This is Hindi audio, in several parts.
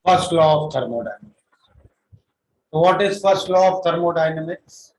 First law of thermodynamics. So what is first law of thermodynamics?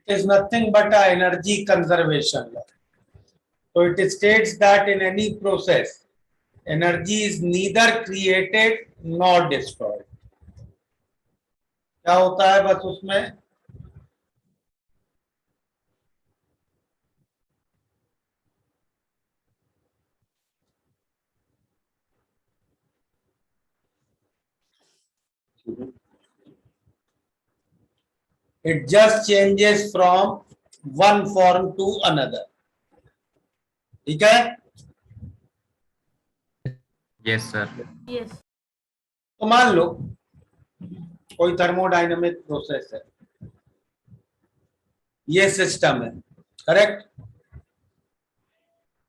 It is nothing but a energy conservation law. So it states that in any process, energy is neither created nor destroyed. क्या होता है बस उसमें it just changes from one form to another. ठीक है? Yes, sir. Yes. तो मान लो कोई थर्मोडायनामिक प्रोसेस है, ये सिस्टम है, करेक्ट?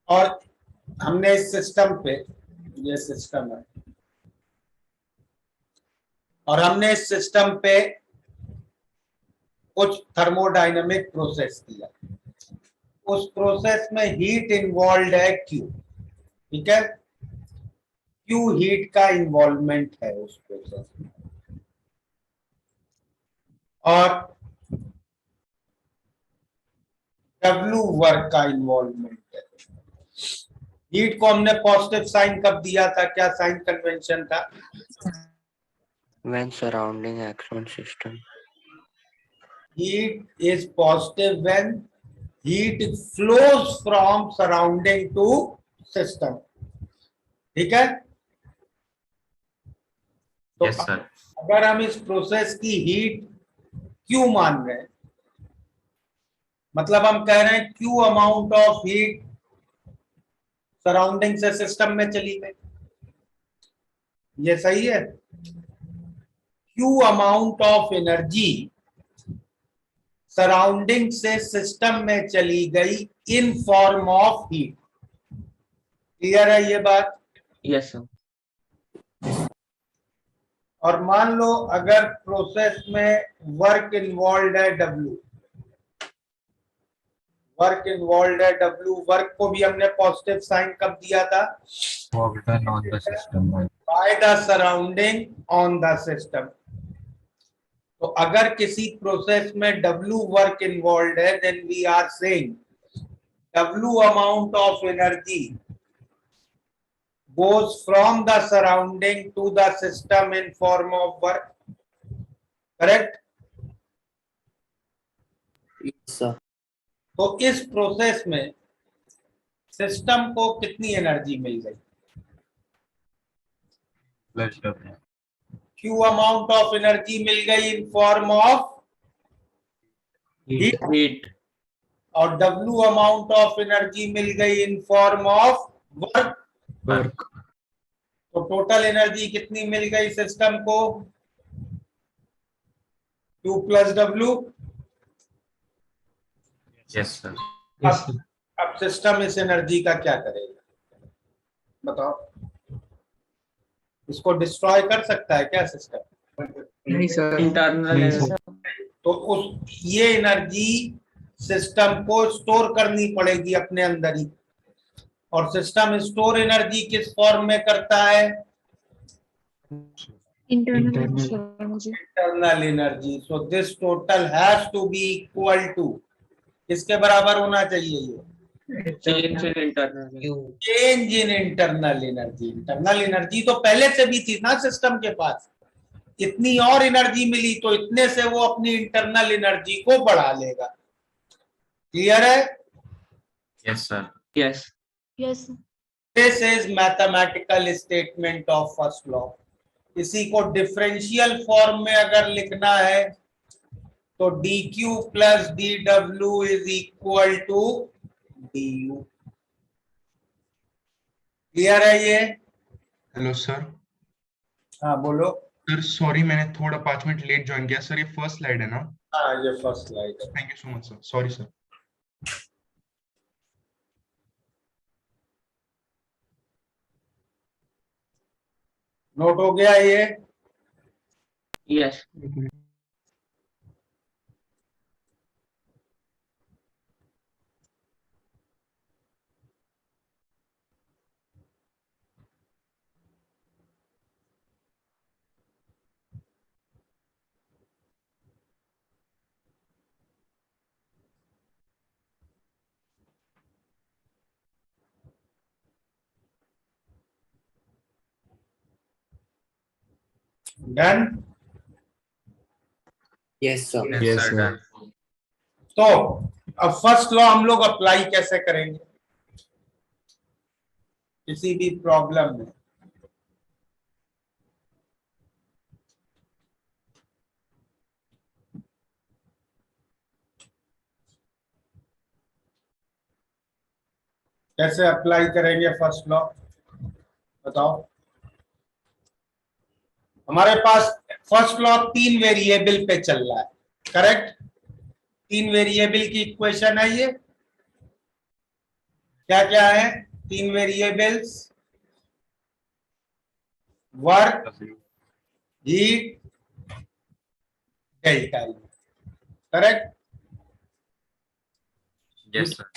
और हमने इस सिस्टम पे, ये सिस्टम है, और हमने इस सिस्टम पे कुछ थर्मोडायनामिक प्रोसेस किया। उस प्रोसेस में हीट इन्वॉल्व है क्यू, ठीक है? क्यू हीट का इन्वॉल्वमेंट है उस प्रोसेस में, और डब्ल्यू वर्क का इन्वॉल्वमेंट है। हीट को हमने पॉजिटिव साइन कब दिया था? क्या साइन कन्वेंशन था? When surrounding acts on system. Heat is positive when heat flows from surrounding to system. ठीक है? तो Yes, sir. अगर हम इस प्रोसेस की हीट Q मान रहे हैं, मतलब हम कह रहे हैं Q amount of heat surrounding से सिस्टम में चली गई, ये सही है? Q amount of energy surrounding से सिस्टम में चली गई in form of heat. Clear है ये बात? Yes, sir. और मान लो अगर प्रोसेस में वर्क इन्वॉल्व है W, वर्क इन्वॉल्व है W, वर्क को भी हमने पॉजिटिव साइन कब दिया था? Work done on the system. By the surrounding on the system. तो अगर किसी प्रोसेस में W वर्क इन्वॉल्व है, then we are saying W amount of energy goes from the surrounding to the system in form of work. Correct? Yes, sir. तो इस प्रोसेस में सिस्टम को कितनी एनर्जी मिल गई? Plus W. Q amount of energy मिल गई इन फॉर्म ऑफ हीट, और W अमाउंट ऑफ एनर्जी मिल गई in form of work. Work. तो टोटल एनर्जी कितनी मिल गई सिस्टम को? Q plus W। Yes, sir. अब सिस्टम इस एनर्जी का क्या करेगा बताओ? इसको डिस्ट्रॉय कर सकता है क्या सिस्टम? नहीं सर, इंटरनल। तो उस ये एनर्जी सिस्टम को स्टोर करनी पड़ेगी अपने अंदर ही, और सिस्टम स्टोर एनर्जी किस फॉर्म में करता है? Internal energy. So this total has to be equal to, किसके बराबर होना चाहिए? ये change in internal. Change in internal energy. Internal energy तो पहले से भी थी ना सिस्टम के पास, इतनी और एनर्जी मिली तो इतने से वो अपनी इंटरनल एनर्जी को बढ़ा लेगा। क्लियर है? Yes, sir. Yes. Yes. This is mathematical statement of first law. इसी को डिफरेंशियल फॉर्म में अगर लिखना है तो dq plus dw is equal to du। Clear है ये? Hello sir. हाँ बोलो। सर सॉरी, मैंने थोड़ा 5 मिनट लेट ज्वाइन किया सर। ये फर्स्ट स्लाइड है ना? हाँ ये फर्स्ट स्लाइड है। Thank you so much sir, sorry sir. Note हो गया ये? Yes. Done? Yes, sir. Yes, Yes, sir. sir. Done. तो अब फर्स्ट लॉ हम लोग अप्लाई कैसे करेंगे किसी भी प्रॉब्लम में? कैसे अप्लाई करेंगे फर्स्ट लॉ बताओ? हमारे पास फर्स्ट लॉ 3 वेरिएबल पे चल रहा है, करेक्ट? 3 वेरिएबल की इक्वेशन है ये। क्या क्या है 3 variables? Work, heat, delta U, correct? Yes, sir.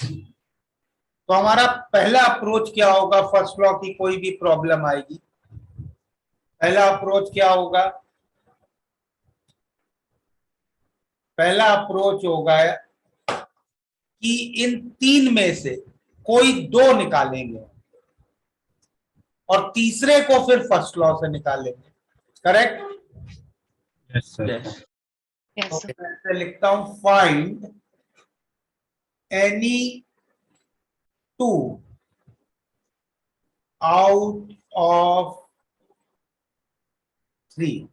तो हमारा पहला अप्रोच क्या होगा? फर्स्ट लॉ की कोई भी प्रॉब्लम आएगी, पहला अप्रोच क्या होगा? पहला अप्रोच होगा कि इन 3 में से कोई 2 निकालेंगे और तीसरे को फिर फर्स्ट लॉ से निकालेंगे, करेक्ट? Yes, sir. Yes. तो मैं ऐसे लिखता हूं, फाइंड एनी 2 आउट ऑफ 3।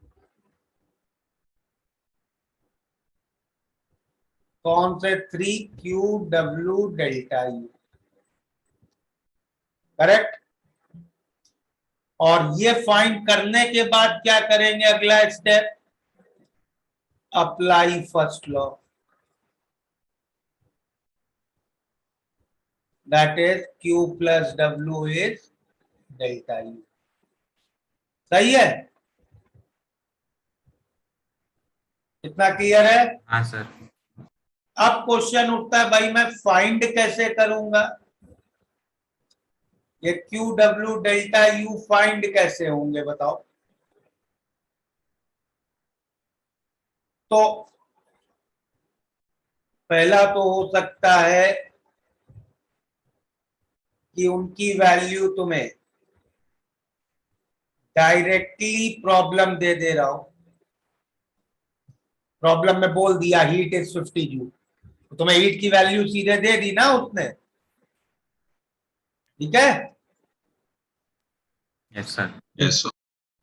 कौन से 3? Q, W, delta you, correct? और ये फाइंड करने के बाद क्या करेंगे? अगला step, apply first law, that is Q plus W is delta you. सही है? इतना क्लियर है? हाँ सर। अब क्वेश्चन उठता है, भाई मैं फाइंड कैसे करूंगा? ये Q W delta U find कैसे होंगे बताओ? तो पहला तो हो सकता है कि उनकी वैल्यू तुम्हें डायरेक्टली प्रॉब्लम दे रहा हूं। प्रॉब्लम में बोल दिया हीट इज 50 जूल, तो तुम्हें हीट की वैल्यू सीधे दे दी ना उसने, ठीक है? Yes, sir. Yes, sir.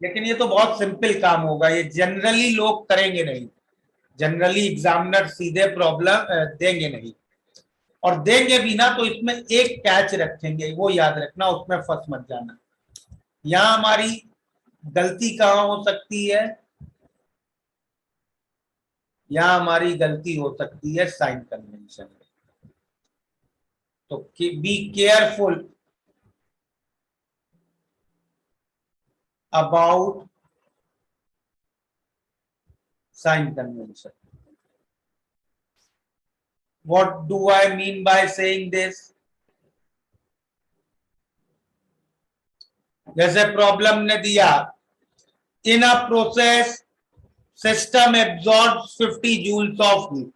लेकिन ये तो बहुत सिंपल काम होगा, ये जनरली लोग करेंगे नहीं, जनरली एग्जामिनर सीधे प्रॉब्लम देंगे नहीं, और देंगे भी ना तो इसमें एक कैच रखेंगे, वो याद रखना, उसमें फंस मत जाना। यहां हमारी गलती कहां हो सकती है? यहां हमारी गलती हो सकती है साइन कन्वेंशन में। तो be careful about sign convention. What do I mean by saying this? जैसे प्रॉब्लम ने दिया, in a process system absorbs 50 joules of heat.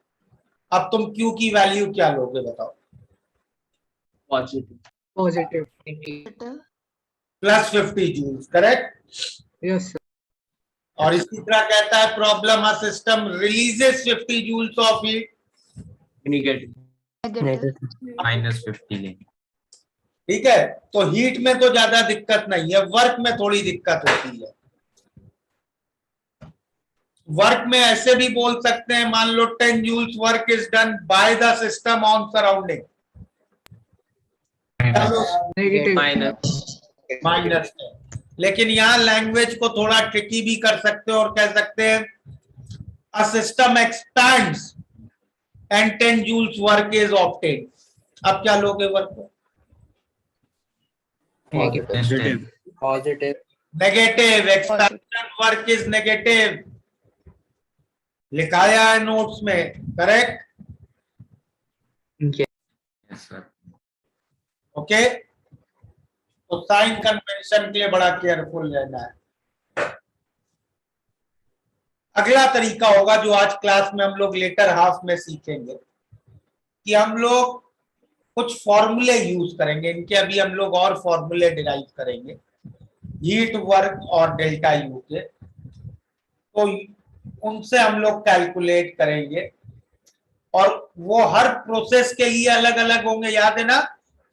अब तुम Q की वैल्यू क्या लोगे बताओ? Positive. Positive. Plus 50 joules, correct? Yes, sir. और इसी तरह कहता है problem, a system releases 50 joules of heat. Negative. -50 लेंगे। ठीक है, तो हीट में तो ज्यादा दिक्कत नहीं है, वर्क में थोड़ी दिक्कत होती है। वर्क में ऐसे भी बोल सकते हैं, मान लो 10 joules work is done by the system on surrounding. Negative. Minus. -10। लेकिन यहाँ लैंग्वेज को थोड़ा ट्रिकी भी कर सकते हो और कह सकते हैं a system expands and 10 joules work is obtain. अब क्या लोगे वर्क को? Negative. Positive. Negative. Expansion work is negative, लिखाया है नोट्स में, correct? Yes. Yes, sir. Okay, तो साइन कन्वेंशन के लिए बड़ा केयरफुल रहना है। अगला तरीका होगा जो आज क्लास में हम लोग लेटर हाफ में सीखेंगे कि हम लोग कुछ फॉर्मूले यूज करेंगे। इनके अभी हम लोग और फॉर्मूले डिराइव करेंगे हीट, वर्क और डेल्टा यू के, तो उनसे हम लोग कैलकुलेट करेंगे और वो हर प्रोसेस के लिए अलग अलग होंगे। याद है ना,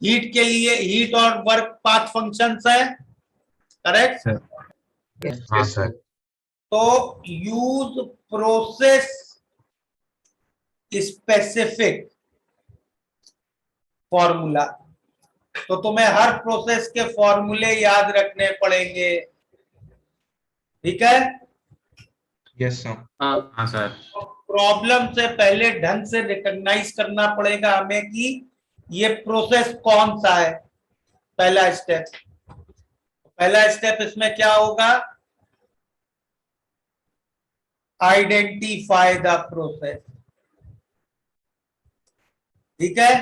हीट के लिए हीट और वर्क पाथ फंक्शंस है, करेक्ट? Sir. Yes. हाँ Yes, सर। sir. तो यूज प्रोसेस स्पेसिफिक फॉर्मूला, तो तुम्हें हर प्रोसेस के फॉर्मूले याद रखने पड़ेंगे, ठीक है? Yes, sir. हाँ हाँ सर। प्रॉब्लम से पहले ढंग से रिकॉग्नाइज करना पड़ेगा हमें कि ये प्रोसेस कौन सा है। पहला स्टेप इसमें क्या होगा? आइडेंटिफाई द प्रोसेस, ठीक है?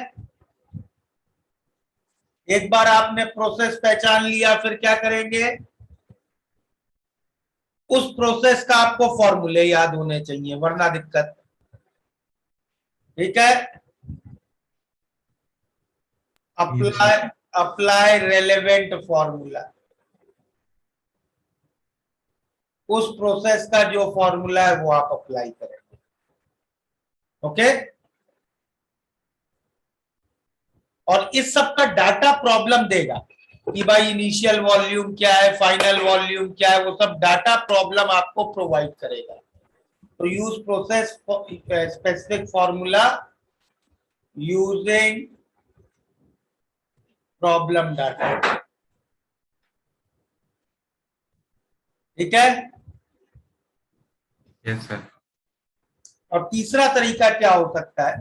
एक बार आपने प्रोसेस पहचान लिया, फिर क्या करेंगे? उस प्रोसेस का आपको फॉर्मूले याद होने चाहिए, वरना दिक्कत, ठीक है? अप्लाई रेलेवेंट फॉर्मूला, उस प्रोसेस का जो फॉर्मूला है वो आप अप्लाई करेंगे, ओके? और इस सब का डाटा प्रॉब्लम देगा कि भाई इनिशियल वॉल्यूम क्या है, फाइनल वॉल्यूम क्या है, वो सब डाटा प्रॉब्लम आपको प्रोवाइड करेगा। तो use process specific formula using problem data, ठीक है? Yes, sir. और तीसरा तरीका क्या हो सकता है?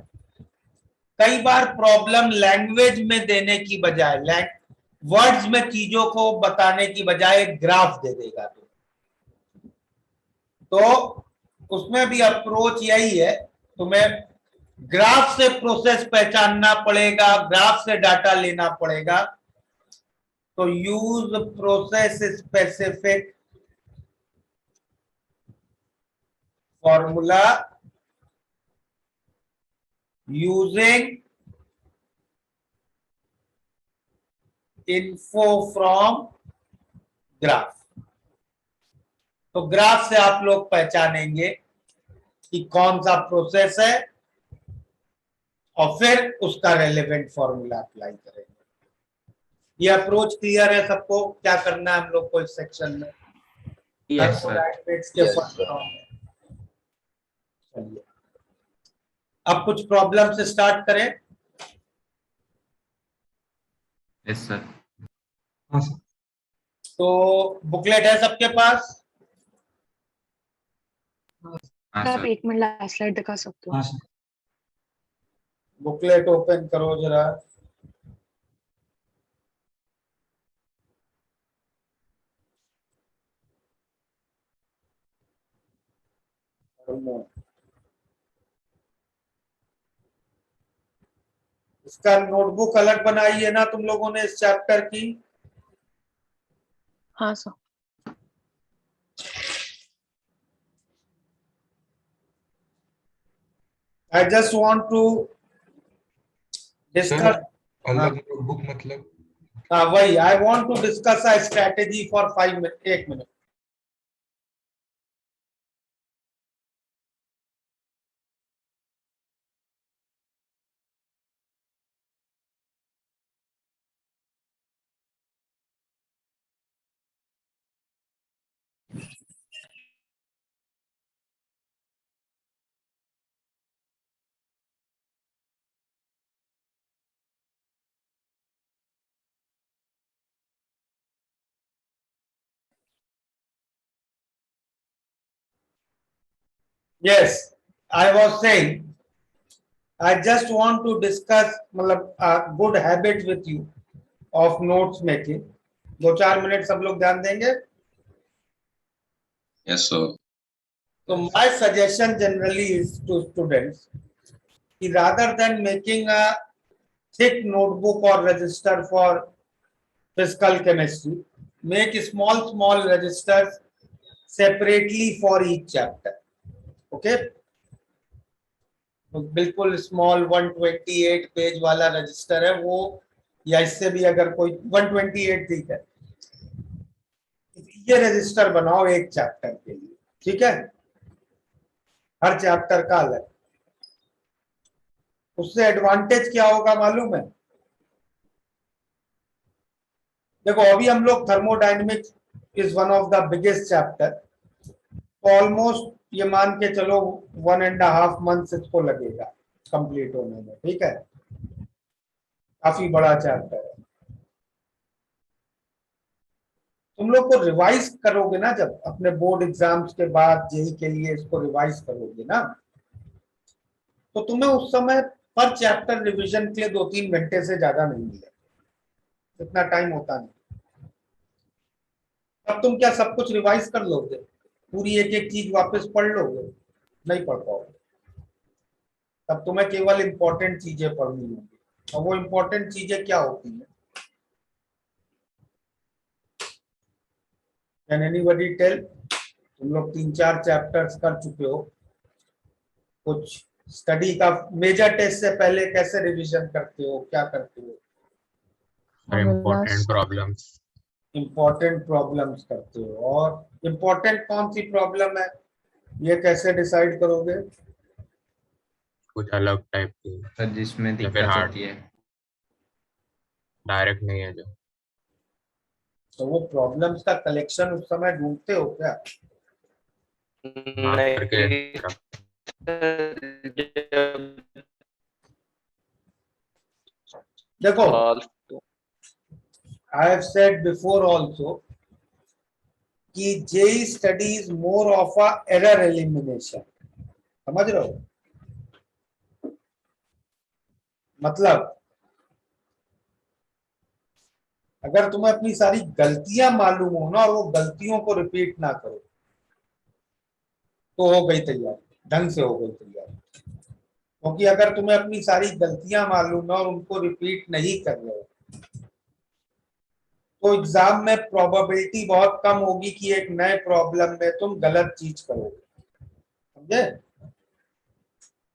कई बार प्रॉब्लम लैंग्वेज में देने की बजाय, वर्ड्स में चीजों को बताने की बजाय ग्राफ दे देगा, तो उसमें भी अप्रोच यही है, तुम्हें ग्राफ से प्रोसेस पहचानना पड़ेगा, ग्राफ से डाटा लेना पड़ेगा। तो use process specific formula using info from graph. तो ग्राफ से आप लोग पहचानेंगे कि कौन सा प्रोसेस है और फिर उसका रेलेवेंट फॉर्मूला अप्लाई करेंगे। ये अप्रोच क्लियर है सबको? क्या करना है हम लोग को इस सेक्शन में? Yes, sir. चलिए, अब कुछ प्रॉब्लम से स्टार्ट करें। Yes, sir. हाँ सर। तो बुकलेट है सबके पास? हाँ आप सर। एक मिनट लास्ट स्लाइड दिखा सकते हो? हाँ सर। बुकलेट ओपन करो जरा। इसका नोटबुक अलग बनाई है ना तुम लोगों ने इस चैप्टर की? हाँ sir. I just want to sir discuss. अलग नोटबुक मतलब? हाँ वही, I want to discuss a strategy for 5 minutes, 1 minute. Yes, I was saying, I just want to discuss मतलब a good habit with you of notes making. 2-4 minute सब लोग ध्यान देंगे. Yes, sir. So my suggestion generally is to students, कि rather than making a thick notebook or register for physical chemistry, make small registers separately for each chapter. Okay? तो बिल्कुल स्मॉल 128 पेज वाला रजिस्टर है वो, या इससे भी अगर कोई 128 ठीक है, ये रजिस्टर बनाओ एक चैप्टर के लिए. ठीक है, हर चैप्टर का अलग. उससे एडवांटेज क्या होगा मालूम है? देखो अभी हम लोग thermodynamics is one of the biggest chapter, तो ऑलमोस्ट ये मान के चलो 1.5 months इसको लगेगा कंप्लीट होने में. ठीक है, काफी बड़ा चैप्टर है. तुम लोग को रिवाइज करोगे ना, जब अपने बोर्ड एग्जाम्स के बाद जेई के लिए इसको रिवाइज करोगे ना, तो तुम्हें उस समय पर चैप्टर रिवीजन के लिए 2-3 घंटे से ज्यादा नहीं मिलेगा, इतना टाइम होता नहीं. अब तुम क्या सब कुछ रिवाइज कर लोगे? पूरी एक एक चीज वापस पढ़ लोगे? नहीं पढ़ पाओगे. तब तुम्हें केवल इंपॉर्टेंट चीजें पढ़नी होगी. और वो इंपॉर्टेंट चीजें क्या होती हैं? Can anybody tell? तुम लोग 3-4 चैप्टर्स कर चुके हो, कुछ स्टडी का मेजर टेस्ट से पहले कैसे रिवीजन करते हो, क्या करते हो? इम्पोर्टेंट प्रॉब्लम्स करते हो. और इम्पोर्टेंट कौन सी प्रॉब्लम है ये कैसे डिसाइड करोगे? कुछ अलग टाइप की, सर जिसमें या फिर दिक्कत hard. होती है. डायरेक्ट नहीं है जो. तो वो प्रॉब्लम्स का कलेक्शन उस समय ढूंढते हो क्या? मार्क करके देखो, I have said before also कि JEE study is more of a error elimination. समझ रहे हो? मतलब अगर तुम्हें अपनी सारी गलतियां मालूम हो ना, और वो गलतियों को रिपीट ना करो, तो हो गई तैयारी, ढंग से हो गई तैयारी. क्योंकि अगर तुम्हें अपनी सारी गलतियां मालूम है और उनको रिपीट नहीं कर रहे हो, तो एग्जाम में प्रोबेबिलिटी बहुत कम होगी कि एक नए प्रॉब्लम में तुम गलत चीज करोगे. समझे?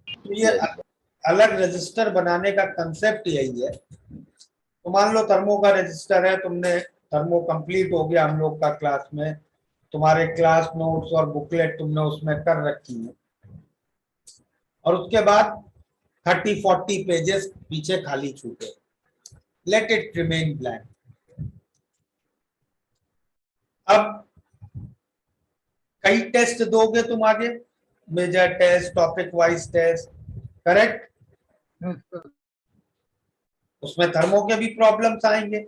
तो ये अलग रजिस्टर बनाने का कंसेप्ट यही है. तो मान लो थर्मो का रजिस्टर है, तुमने थर्मो कंप्लीट हो गया हम लोग का क्लास में, तुम्हारे क्लास नोट्स और बुकलेट तुमने उसमें कर रखी है, और उसके बाद 30-40 पेजेस पीछे खाली छूटे. Let it remain blank. अब कई टेस्ट दोगे तुम आगे, major test, topic wise test, correct? Yes, sir. उसमें थर्मो के भी प्रॉब्लम्स आएंगे.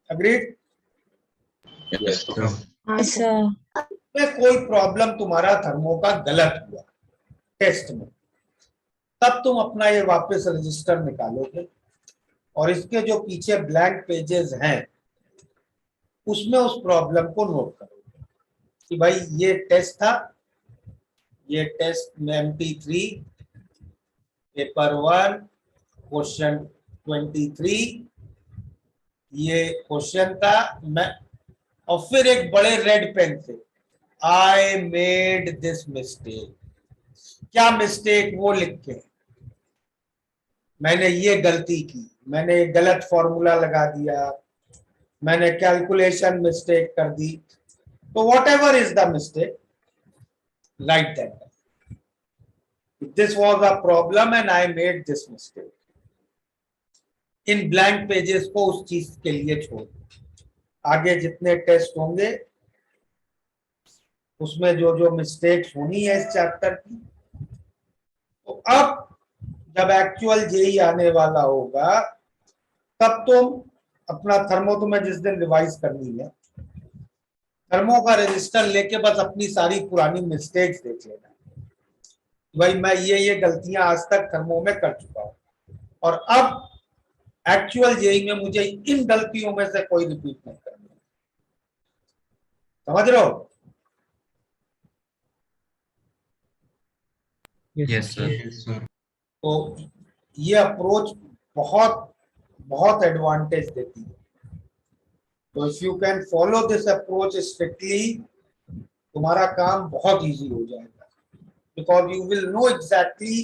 अग्रीड? Yes, sir. हाँ सर. में कोई प्रॉब्लम तुम्हारा थर्मो का गलत हुआ टेस्ट में, तब तुम अपना ये वापस रजिस्टर निकालोगे और इसके जो पीछे ब्लैंक पेजेस हैं उसमें उस प्रॉब्लम को नोट करोगे कि भाई ये टेस्ट था, ये टेस्ट में MP3 पेपर 1 क्वेश्चन 23 ये क्वेश्चन था. मैं और फिर एक बड़े रेड पेन से आई मेड दिस मिस्टेक. क्या मिस्टेक? वो लिख के मैंने ये गलती की, मैंने गलत फॉर्मूला लगा दिया, मैंने कैलकुलेशन मिस्टेक कर दी. तो what ever is the mistake, right that. This was a problem and I made this mistake. In blank pages को उस चीज के लिए छोड़. आगे जितने टेस्ट होंगे उसमें जो जो मिस्टेक्स होनी है इस चैप्टर की, तो अब जब एक्चुअल जेई आने वाला होगा तब तुम अपना थर्मो, तुम्हें जिस दिन रिवाइज करनी है, थर्मो का रजिस्टर लेके बस अपनी सारी पुरानी मिस्टेक्स देख लेना। भाई मैं ये गलतियां आज तक थर्मो में कर चुका हूं और अब एक्चुअल जेई में मुझे इन गलतियों में से कोई रिपीट नहीं करनी। समझ रहे हो? Yes, sir. Yes, sir. तो ये अप्रोच बहुत बहुत एडवांटेज देती है। तो if you can follow this approach strictly, तुम्हारा काम बहुत इजी हो जाएगा, because you will know exactly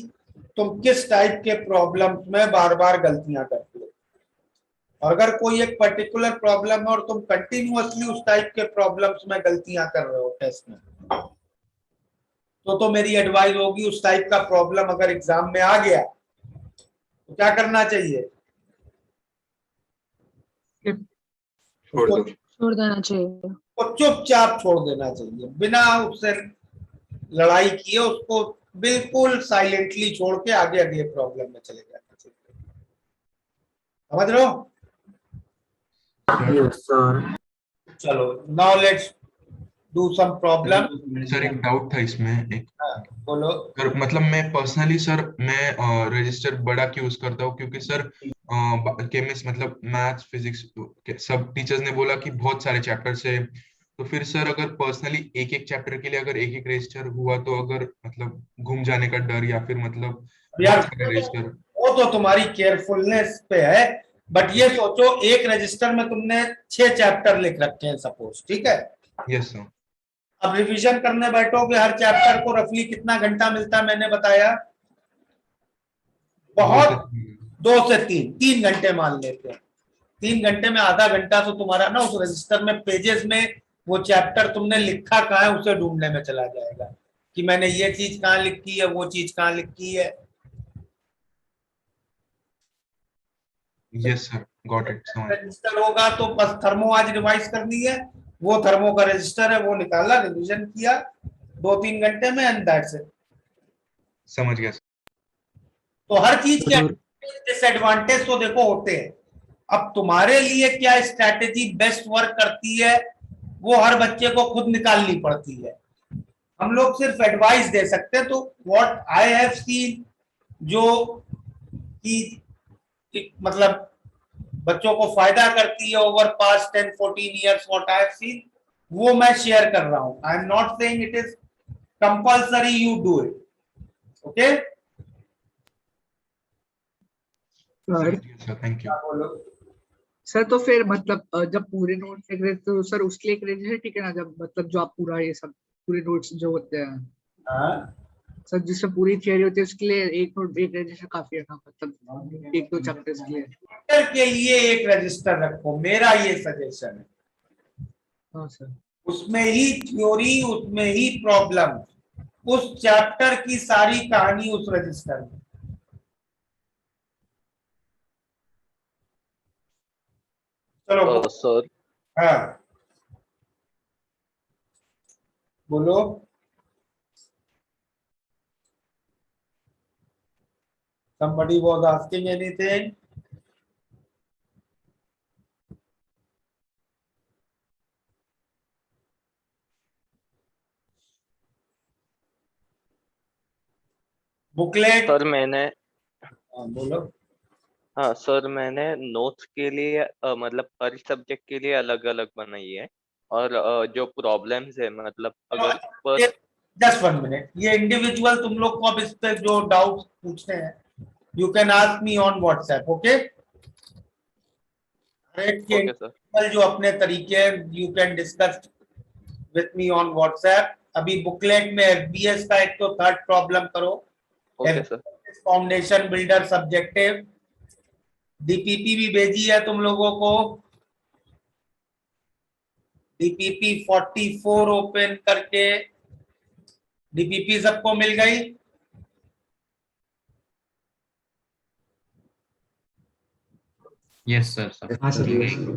तुम किस टाइप के प्रॉब्लम्स में बार बार गलतियां करते हो। और अगर कोई एक पर्टिकुलर प्रॉब्लम है और तुम कंटिन्यूअसली उस टाइप के प्रॉब्लम्स में गलतियां कर रहे हो टेस्ट में, तो मेरी एडवाइस होगी उस टाइप का प्रॉब्लम अगर एग्जाम में आ गया तो क्या करना चाहिए? छोड़ दो। छोड़ देना चाहिए। तो चुपचाप छोड़ देना चाहिए, बिना उससे लड़ाई किए उसको बिल्कुल साइलेंटली छोड़ के आगे अगले प्रॉब्लम में चले जाना चाहिए। समझ रहे हो? Yes, sir. चलो now let's do some problem. Sir एक डाउट था इसमें एक। बोलो। सर मतलब मैं पर्सनली सर मैं रजिस्टर बड़ा क्यों यूज करता हूँ, क्योंकि सर केमिस्ट मतलब मैथ्स फिजिक्स सब टीचर्स ने बोला कि बहुत सारे चैप्टर्स है, तो फिर सर अगर पर्सनली एक एक चैप्टर के लिए अगर एक एक रजिस्टर हुआ तो अगर मतलब घूम जाने का डर या फिर मतलब यार बहुत सारे रजिस्टर। वो तो तुम्हारी केयरफुलनेस पे है, बट ये सोचो एक रजिस्टर में तुमने 6 चैप्टर लिख रखे हैं सपोज, ठीक है? Yes sir. अब रिवीजन करने बैठोगे हर चैप्टर को रफली कितना घंटा मिलता है? मैंने बताया बहुत 2 से 3 घंटे मान लेते हैं। 3 घंटे में आधा घंटा तो तुम्हारा ना उस रजिस्टर में पेजेस में वो चैप्टर तुमने लिखा कहाँ है उसे ढूंढने में चला जाएगा कि मैंने ये चीज कहाँ लिखी है, वो चीज कहाँ लिखी है। यस सर, गॉट इट, समझ। रजिस्टर होगा तो बस थर्मो आज रिवाइज करनी है, वो थर्मो का रजिस्टर है वो निकाला, रिवीजन किया 2-3 घंटे में, एंड दैट्स इट। समझ गया सर। तो हर चीज के डिसएडवांटेज तो देखो होते हैं। अब तुम्हारे लिए क्या स्ट्रैटेजी बेस्ट वर्क करती है वो हर बच्चे को खुद निकालनी पड़ती है। हम लोग सिर्फ एडवाइस दे सकते हैं। तो व्हाट आई हैव सीन, जो कि मतलब बच्चों को फायदा करती है over past 10-14 years, what I have seen, वो मैं शेयर कर रहा हूं। I am not saying it is compulsory you do it, okay? Sir thank you. बोलो। सर तो फिर मतलब जब पूरे नोट्स लिख रहे तो सर उसके लिए एक रजिस्टर ठीक है ना, जब मतलब जो आप पूरा ये सब पूरे नोट्स जो होते हैं हाँ सर, जिसमें पूरी थियरी होती है उसके लिए एक नोट एक रजिस्टर काफी है ना, मतलब 1-2 चैप्टर्स के लिए। चैप्टर के लिए एक रजिस्टर रखो, मेरा ये सजेशन है। हाँ सर। उसमें ही थ्योरी, उसमें ही प्रॉब्लम, उस चैप्टर की सारी कहानी उस रजिस्टर में। चलो सर हाँ बोलो। Somebody was asking anything? Booklet? Sir मैंने बोलो। हाँ सर मैंने नोट्स के लिए मतलब हर सब्जेक्ट के लिए अलग अलग बनाई है, और जो प्रॉब्लम्स है मतलब अगर फर्स्ट जस्ट 1 मिनट, ये इंडिविजुअल तुम लोग को अब इस पे जो डाउट पूछते हैं you can ask me on WhatsApp, okay? Okay sir. जो अपने तरीके you can discuss with me on WhatsApp. अभी बुकलेट में एफबीएस का एक तो थर्ड प्रॉब्लम करो, okay sir. Foundation builder subjective. DPP भी भेजी है तुम लोगों को, डीपीपी 44 ओपन करके। डीपीपी सबको मिल गई? Yes, sir. Sir. हाँ सर, yes, sir.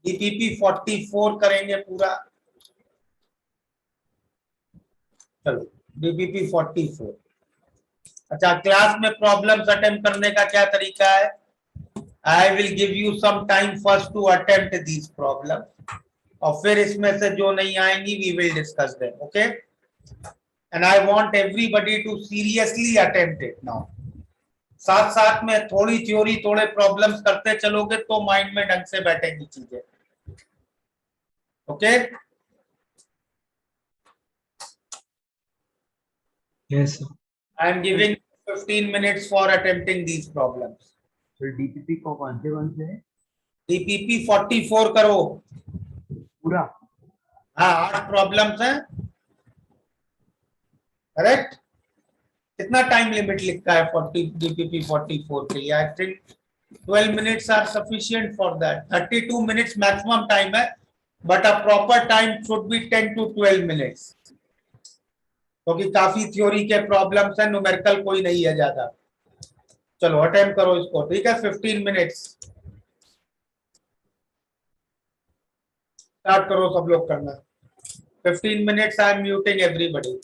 डीपीपी 44 करेंगे पूरा। चलो डीपीपी 44 अच्छा, क्लास में प्रॉब्लम्स अटेम्प्ट करने का क्या तरीका है? I will give you some time first to attempt these problem, और फिर इसमें से जो नहीं आएंगी we will discuss them, okay? And I want everybody to seriously attempt it now. साथ साथ में थोड़ी थ्योरी थोड़े प्रॉब्लम्स करते चलोगे तो माइंड में ढंग से बैठेंगी चीजें, okay? Yes, sir. I am giving 15 minutes for attempting these problems. तो डीपीपी को कौन से हैं? DPP 44 करो। पूरा? हाँ, 8 प्रॉब्लम्स हैं, करेक्ट? कितना टाइम लिमिट लिखा है 40 DPP 44 के लिए? I think 12 minutes are sufficient for that. 32 minutes maximum time है, but a proper time should be 10 to 12 minutes. क्योंकि काफी थ्योरी के प्रॉब्लम्स हैं, न्यूमेरिकल कोई नहीं है ज्यादा। चलो अटेम्प्ट करो इसको, ठीक है? 15 मिनट्स स्टार्ट करो, सब लोग करना। 15 minutes, I am muting everybody.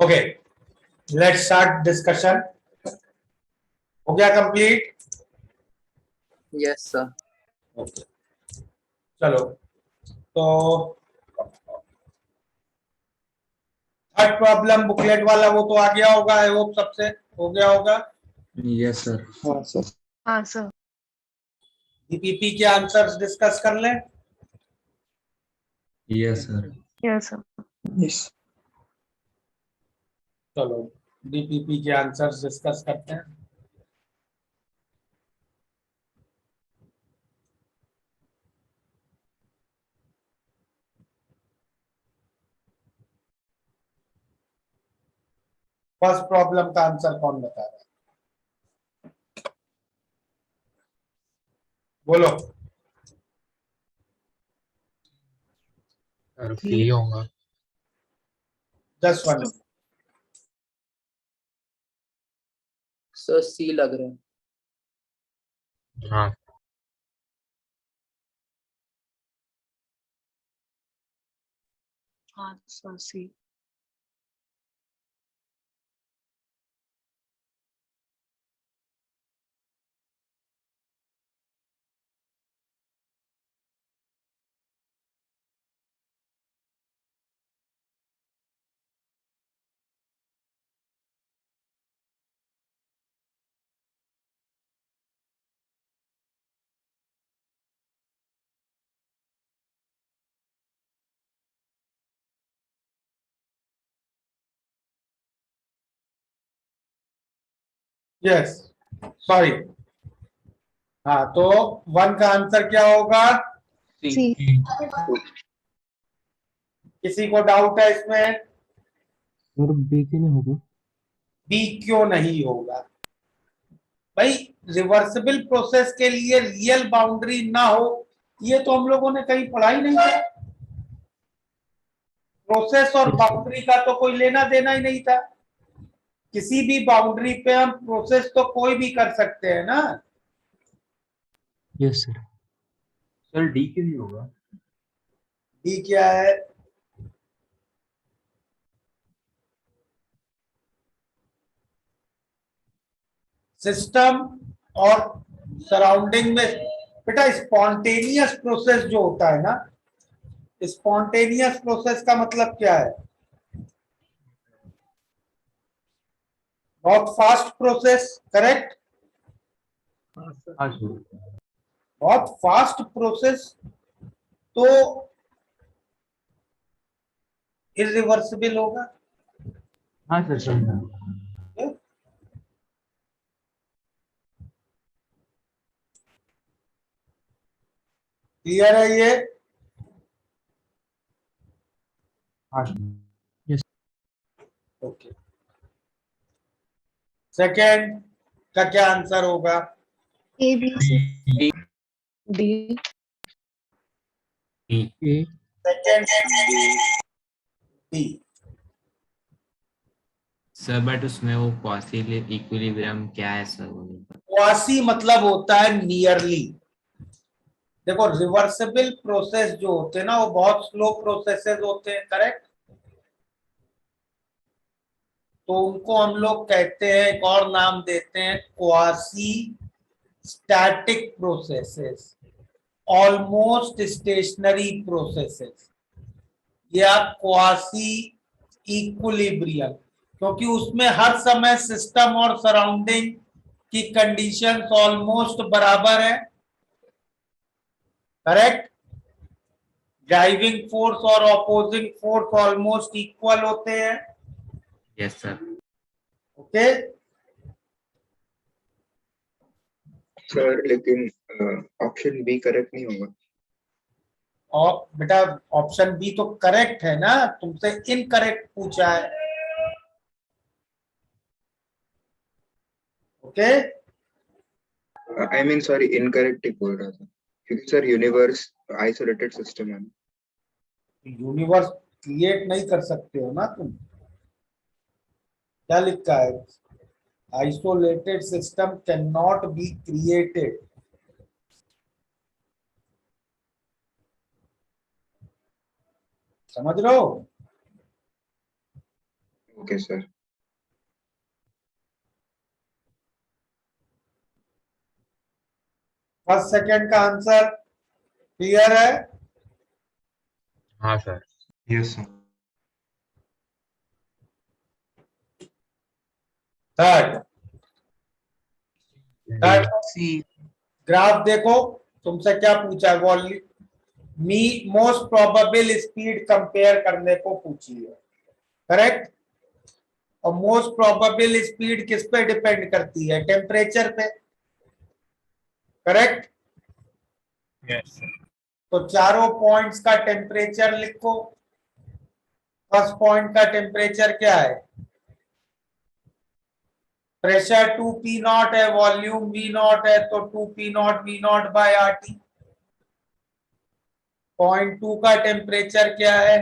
Okay, let's start discussion. हो गया कंप्लीट? Yes sir. ओके, चलो तो थर्ड प्रॉब्लम बुकलेट वाला वो तो आ गया होगा, आई होप सबसे हो गया होगा। Yes sir. हाँ सर। डीपीपी के आंसर्स डिस्कस कर लें। Yes sir. Yes sir. Yes. चलो डीपीपी के आंसर्स डिस्कस करते हैं। फर्स्ट प्रॉब्लम का आंसर कौन बता रहा है? बोलो। सर सी होगा। Just one. सर सी लग रहा है। हाँ हाँ सर सी। Yes, sorry. हाँ तो वन का आंसर क्या होगा? सी। किसी को डाउट है इसमें? सर बी के नहीं होगा। बी क्यों नहीं होगा भाई? रिवर्सिबल प्रोसेस के लिए रियल बाउंड्री ना हो, ये तो हम लोगों ने कहीं पढ़ा ही नहीं था। प्रोसेस और बाउंड्री का तो कोई लेना देना ही नहीं था। किसी भी बाउंड्री पे हम प्रोसेस तो कोई भी कर सकते हैं ना। Yes sir. सर डी क्यों नहीं होगा? डी क्या है? सिस्टम और सराउंडिंग में बेटा स्पॉन्टेनियस प्रोसेस जो होता है ना, स्पॉन्टेनियस प्रोसेस का मतलब क्या है? बहुत फास्ट प्रोसेस, करेक्ट? हाँ सर। हाँ सर। बहुत फास्ट प्रोसेस तो इरिवर्सिबल होगा। हाँ सर समझा। क्लियर है ये? हाँ सर। ओके, सेकेंड का क्या आंसर होगा? A B C D. A. Second D. Sir but उसमें वो क्वासी इक्विलिब्रियम क्या है सर? क्वासी मतलब होता है नियरली। देखो रिवर्सिबल प्रोसेस जो होते हैं ना वो बहुत स्लो प्रोसेसेस होते हैं, करेक्ट? तो उनको हम लोग कहते हैं, एक और नाम देते हैं quasi static processes, almost stationary processes, या क्वासी इक्विलिब्रियम, क्योंकि उसमें हर समय सिस्टम और सराउंडिंग की कंडीशंस ऑलमोस्ट बराबर है, करेक्ट? ड्राइविंग फोर्स और ऑपोजिंग फोर्स ऑलमोस्ट इक्वल होते हैं। Yes sir. ओके, सर लेकिन ऑप्शन बी करेक्ट नहीं होगा। और बेटा ऑप्शन बी तो करेक्ट है ना, तुमसे इनकरेक्ट पूछा है। Okay, I mean sorry incorrect ही बोल रहा था क्योंकि सर यूनिवर्स आइसोलेटेड सिस्टम है। यूनिवर्स क्रिएट नहीं कर सकते हो ना तुम। क्या लिखा है? Isolated system can not be created. समझ रहे हो? Okay, sir. फर्स्ट सेकंड का आंसर क्लियर है? हाँ sir. Yes, sir. Third C graph देखो, तुमसे क्या पूछा है, volume most probable speed compare करने को पूछी है, करेक्ट? और मोस्ट प्रोबेबल स्पीड किस पे डिपेंड करती है? टेम्परेचर पे, करेक्ट? Yes sir. तो चारों पॉइंट्स का टेम्परेचर लिखो। फर्स्ट पॉइंट का टेम्परेचर क्या है? प्रेशर 2p0 है, वॉल्यूम v0 है, तो 2p0 v0 by RT। Point 2 का टेम्परेचर क्या है?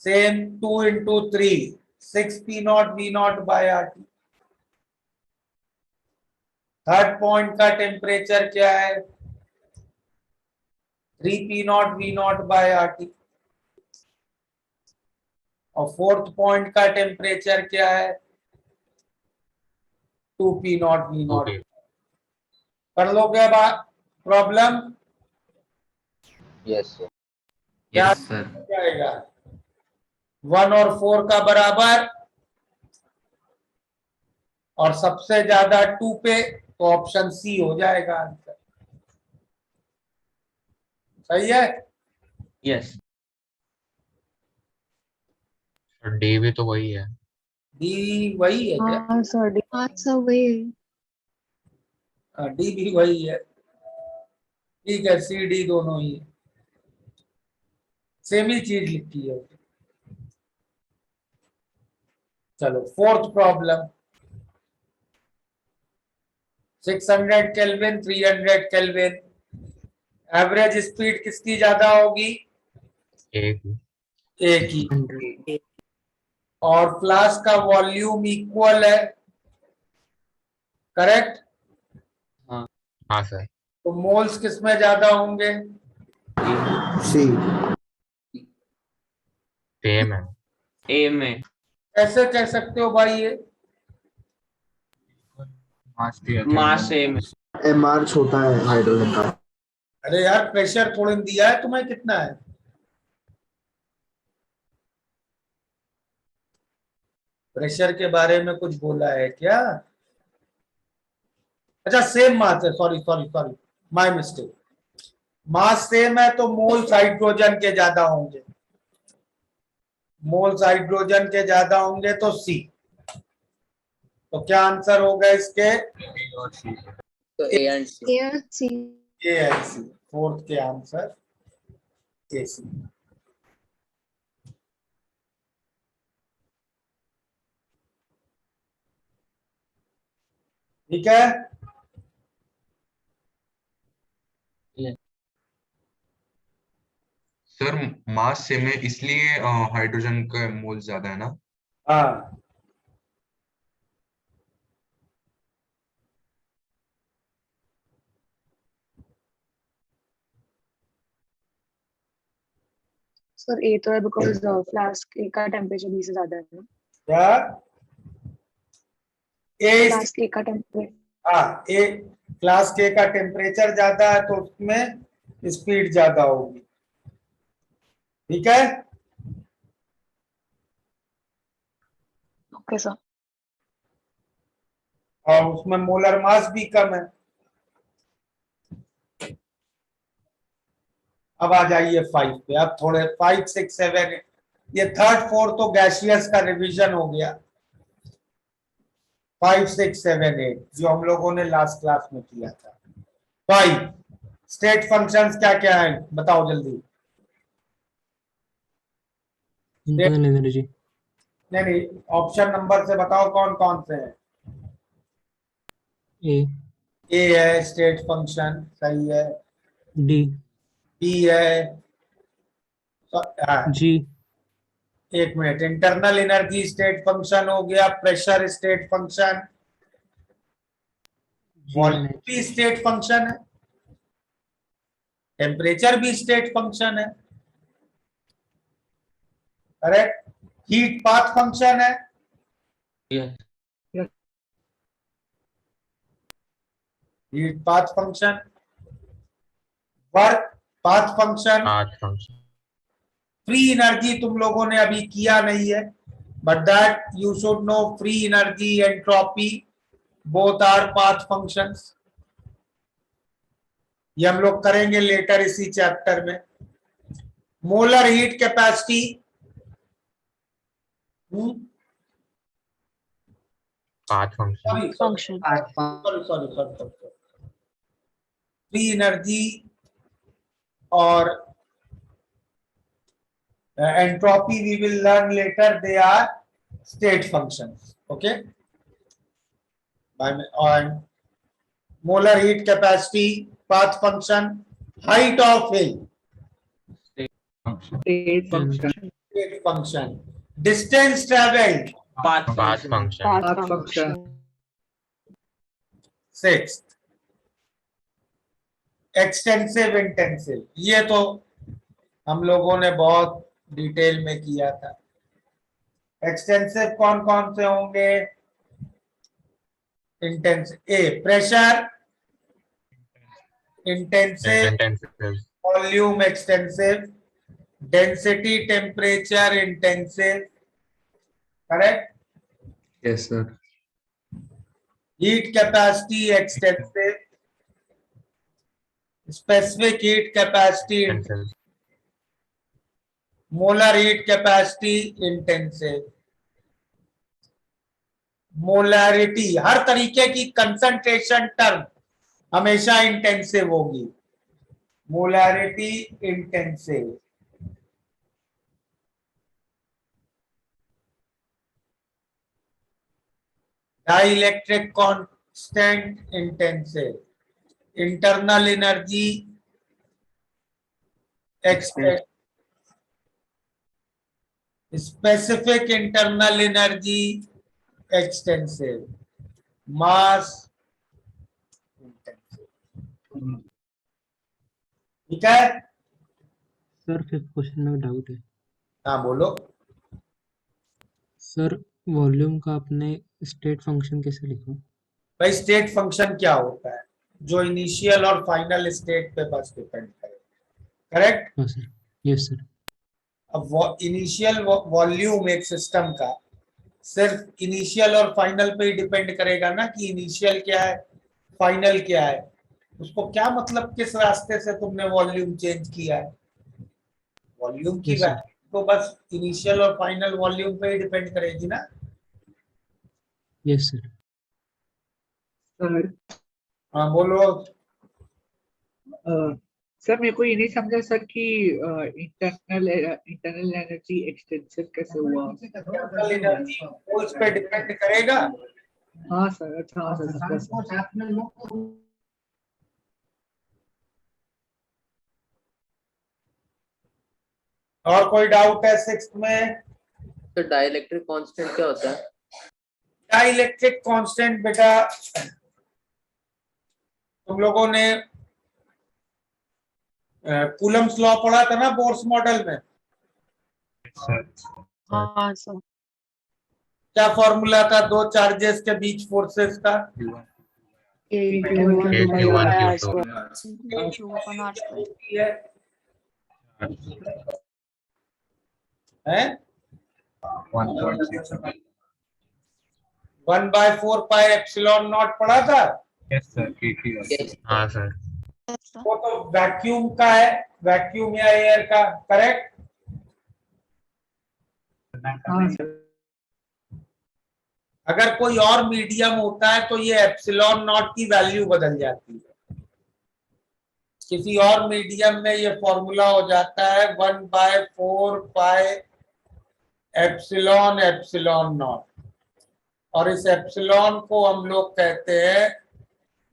Same 2 into 3 6p0 v0 by RT। Third point का टेम्परेचर क्या है? 3p0 v0 by RT। और फोर्थ पॉइंट का टेम्परेचर क्या है? 2p0 v0। ओके। कर लोगे अब प्रॉब्लम? Yes sir. क्या यस सर। जाएगा? 1 और 4 का बराबर, और सबसे ज्यादा 2 पे, तो ऑप्शन सी हो जाएगा आंसर। सही है? यस डी भी तो वही है। डी वही है क्या? हाँ सर, हाँ सर वही है। डी भी वही है, ठीक है। सी डी दोनों ही सेम ही चीज लिखी है। चलो fourth problem. 600 kelvin 300 kelvin, average speed किसकी ज्यादा होगी? एक एक ही। और फ्लास्क का वॉल्यूम इक्वल है, करेक्ट? हाँ सर। तो मोल्स किसमें ज्यादा होंगे? सी सेम है। ए में। कैसे कह सकते हो भाई ये? मास ए में। एमआर छोटा है हाइड्रोजन का। अरे यार, प्रेशर थोड़ी दिया है तुम्हें, कितना है? प्रेशर के बारे में कुछ बोला है क्या? अच्छा, सेम मास है, sorry sorry sorry, my mistake. Mass same है तो मोल्स हाइड्रोजन के ज्यादा होंगे, मोल्स हाइड्रोजन के ज्यादा होंगे, तो सी। तो क्या आंसर होगा इसके? तो A and C. A C. A and C. Fourth के आंसर ए सी। ठीक है? सर मास सेम है इसलिए हाइड्रोजन का मोल ज्यादा है ना? हाँ। सर ए तो है बिकॉज फ्लास्क ए का टेम्परेचर बी से ज्यादा है ना। क्या? ए, फ्लास्क ए का टेम्परेचर, हाँ, ए क्लास के का टेम्परेचर ज्यादा है तो उसमें स्पीड ज्यादा होगी। ठीक है? Okay sir. और उसमें मोलर मास भी कम है। अब आ जाइए 5 पे। अब थोड़े 5 6 7, ये थर्ड फोर्थ तो गैसियस का रिवीजन हो गया। 5 6 7 8 जो हम लोगों ने लास्ट क्लास में किया था। 5 स्टेट फंक्शंस क्या क्या है बताओ जल्दी। Internal energy. नहीं, ऑप्शन नंबर से बताओ कौन कौन से हैं। ए ए है स्टेट फंक्शन, सही है। डी बी है, जी एक minute, internal energy state function हो गया, प्रेशर स्टेट फंक्शन, वॉल्यूम भी स्टेट फंक्शन है, टेम्परेचर भी स्टेट फंक्शन है, करेक्ट? हीट पाथ फंक्शन है, Yes. Heat path function, work path function, path function free energy तुम लोगों ने अभी किया नहीं है, but that you should know free energy, entropy, both our path functions. ये हम लोग करेंगे लेटर इसी चैप्टर में। Molar heat capacity, path function function. Sorry, free energy और entropy we will learn later, they are state functions, okay. और molar heat capacity, path function, height of hill, state function, state function, distance travelled, path function path function, sixth extensive intensive. ये तो हम लोगों ने बहुत डिटेल में किया था। एक्सटेंसिव कौन कौन से होंगे? Intensive, A pressure intensive, intensive volume extensive, density temperature intensive, correct. Yes, sir. Heat capacity extensive, specific heat capacity, intensive molar heat capacity intensive, molarity, हर तरीके की कंसंट्रेशन टर्म हमेशा इंटेंसिव होगी, molarity intensive. Dielectric constant intensive, internal energy extent, specific internal energy extensive, mass intensive. ठीक है, सर फिफ्थ क्वेश्चन में डाउट है। हाँ बोलो। सर वॉल्यूम का आपने स्टेट फंक्शन कैसे लिखा? भाई स्टेट फंक्शन क्या होता है? जो इनिशियल और फाइनल स्टेट पे बस डिपेंड करे, करेक्ट। हाँ सर, यस सर। अब इनिशियल वॉल्यूम एक सिस्टम का सिर्फ इनिशियल और फाइनल पे ही डिपेंड करेगा ना, कि इनिशियल क्या है फाइनल क्या है। उसको क्या मतलब किस रास्ते से तुमने वॉल्यूम चेंज किया है? वॉल्यूम की Yes, sir. वैल्यू तो बस इनिशियल और फाइनल वॉल्यूम पे ही डिपेंड करेगी ना। Yes sir. सर हाँ बोलो। सर मेरे को ये नहीं समझा सर कि इंटरनल एनर्जी एक्सटेंसिव कैसे हुआ? इंटरनल एनर्जी वो इस पे डिपेंड करेगा। हाँ सर, अच्छा हाँ सर। और कोई डाउट है सिक्स्थ में? तो डाइलेक्ट्रिक कांस्टेंट क्या होता है? डाइलेक्ट्रिक कांस्टेंट बेटा तुम लोगों ने कूलम्स लॉ पढ़ा था ना बोर्स मॉडल में। हाँ सर। क्या फॉर्मूला था दो चार्जेस के बीच फोर्सेस का? है 1/4 पाई एप्सिलॉन नॉट पढ़ा था। हाँ सर वो तो वैक्यूम का है, वैक्यूम या एयर का, करेक्ट। हाँ सर। अगर कोई और मीडियम होता है तो ये एप्सिलॉन नॉट की वैल्यू बदल जाती है। किसी और मीडियम में ये फॉर्मूला हो जाता है 1/4 पाई एप्सिलॉन एप्सिलॉन नॉट, और इस एप्सिलॉन को हम लोग कहते हैं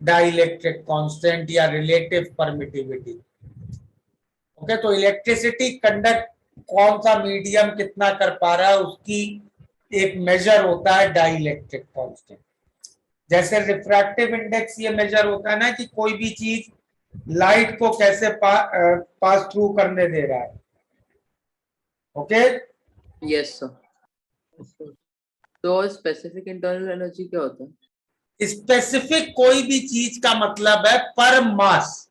डाइलेक्ट्रिक कांस्टेंट या रिलेटिव परमिटिविटी। ओके, तो इलेक्ट्रिसिटी कंडक्ट कौन सा मीडियम कितना कर पा रहा है उसकी एक मेजर होता है डाइलेक्ट्रिक कांस्टेंट। जैसे रिफ्रैक्टिव इंडेक्स ये मेजर होता है ना कि कोई भी चीज लाइट को कैसे पास थ्रू करने दे रहा है। Okay yes sir. तो स्पेसिफिक इंटरनल एनर्जी क्या होता है? स्पेसिफिक कोई भी चीज का मतलब है पर मास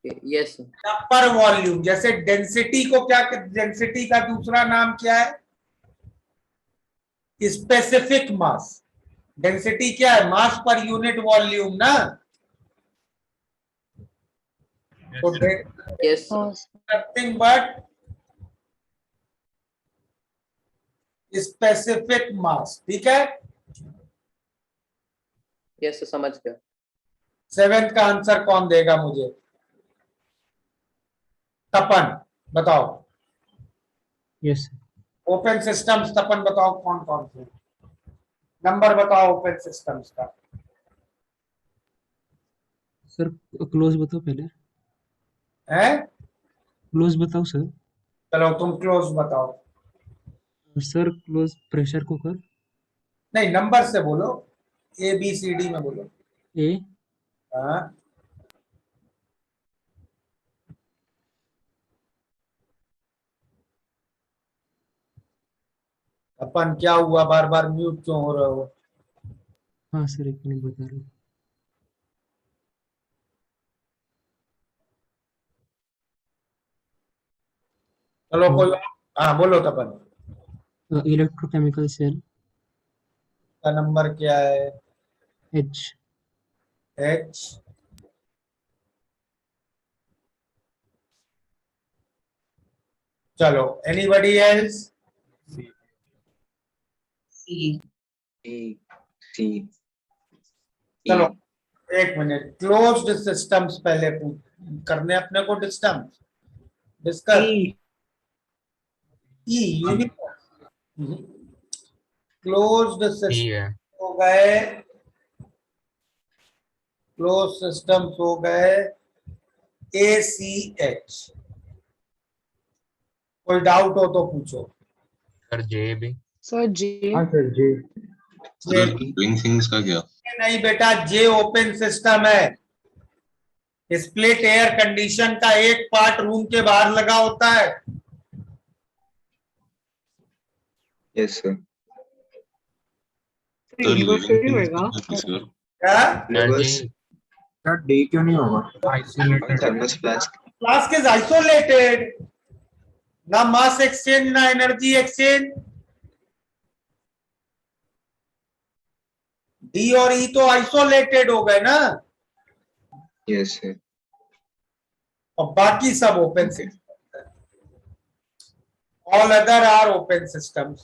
यस या पर वॉल्यूम। जैसे डेंसिटी को क्या, डेंसिटी का दूसरा नाम क्या है? स्पेसिफिक मास। डेंसिटी क्या है? मास पर यूनिट वॉल्यूम ना। तो यस नथिंग बट स्पेसिफिक मास। ठीक है, यस समझ गया। 7th का आंसर कौन देगा मुझे? तपन बताओ। यस ओपन सिस्टम्स, तपन बताओ कौन कौन से नंबर बताओ ओपन सिस्टम्स का। सर, क्लोज बताओ पहले। है क्लोज बताओ सर। चलो तुम क्लोज बताओ। Sir close pressure cooker. नहीं, नंबर से बोलो, ABCD में बोलो। ए। हाँ, अपन क्या हुआ, बार बार म्यूट क्यों हो रहे हो? हाँ सर, 1 मिनट बता रहा हूँ। चलो कोई, हाँ बोलो तपन। Electrochemical cell. का नंबर क्या है? एच। H। चलो, एनीबडी एल्स? E C चलो एक मिनट, क्लोज्ड सिस्टम्स पहले करने अपने को डिस्कस। ई यूनिवर्स, क्लोज्ड ई सिस्टम है। हो गए, क्लोज सिस्टम्स हो गए ACH। कोई डाउट हो तो पूछो। सर जे भी। सर जी। जे लिविंग थिंग्स का क्या? नहीं बेटा, जे ओपन सिस्टम है। स्प्लिट एयर कंडीशन का एक पार्ट रूम के बाहर लगा होता है। yes sir तो यूनिवर्स लिविंग ही थिंग्स होएगा। का क्या सर? क्या? एनर्जी। universe डे क्यों नहीं होगा? on thermos flask flask is isolated, ना मास एक्सचेंज ना एनर्जी एक्सचेंज। डी और ई तो आइसोलेटेड हो गए ना, yes sir और बाकी सब open okay system. All other are open systems.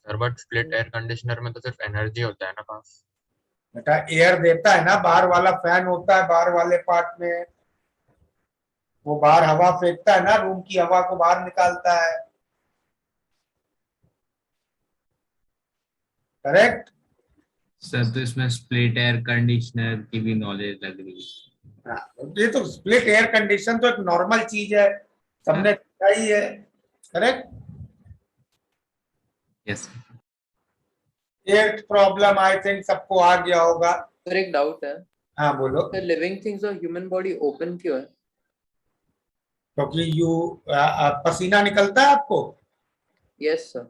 Sir but split air conditioner में तो सिर्फ एनर्जी होता है ना पास। बेटा एयर देता है ना, बाहर वाला फैन होता है बाहर वाले पार्ट में, वो बाहर हवा फेंकता है ना, रूम की हवा को बाहर निकालता है। करेक्ट। सर तो इसमें स्प्लिट एयर कंडीशनर की भी नॉलेज लग रही है। ये तो स्प्लिट एयर कंडीशन तो एक नॉर्मल चीज है, सबने देखा ही है। Correct. Yes. 8th problem I think सबको आ गया होगा। सर एक डाउट है, हाँ बोलो। सर लिविंग थिंग्स और ह्यूमन बॉडी ओपन क्यों है? क्योंकि पसीना निकलता है आपको, यस सर।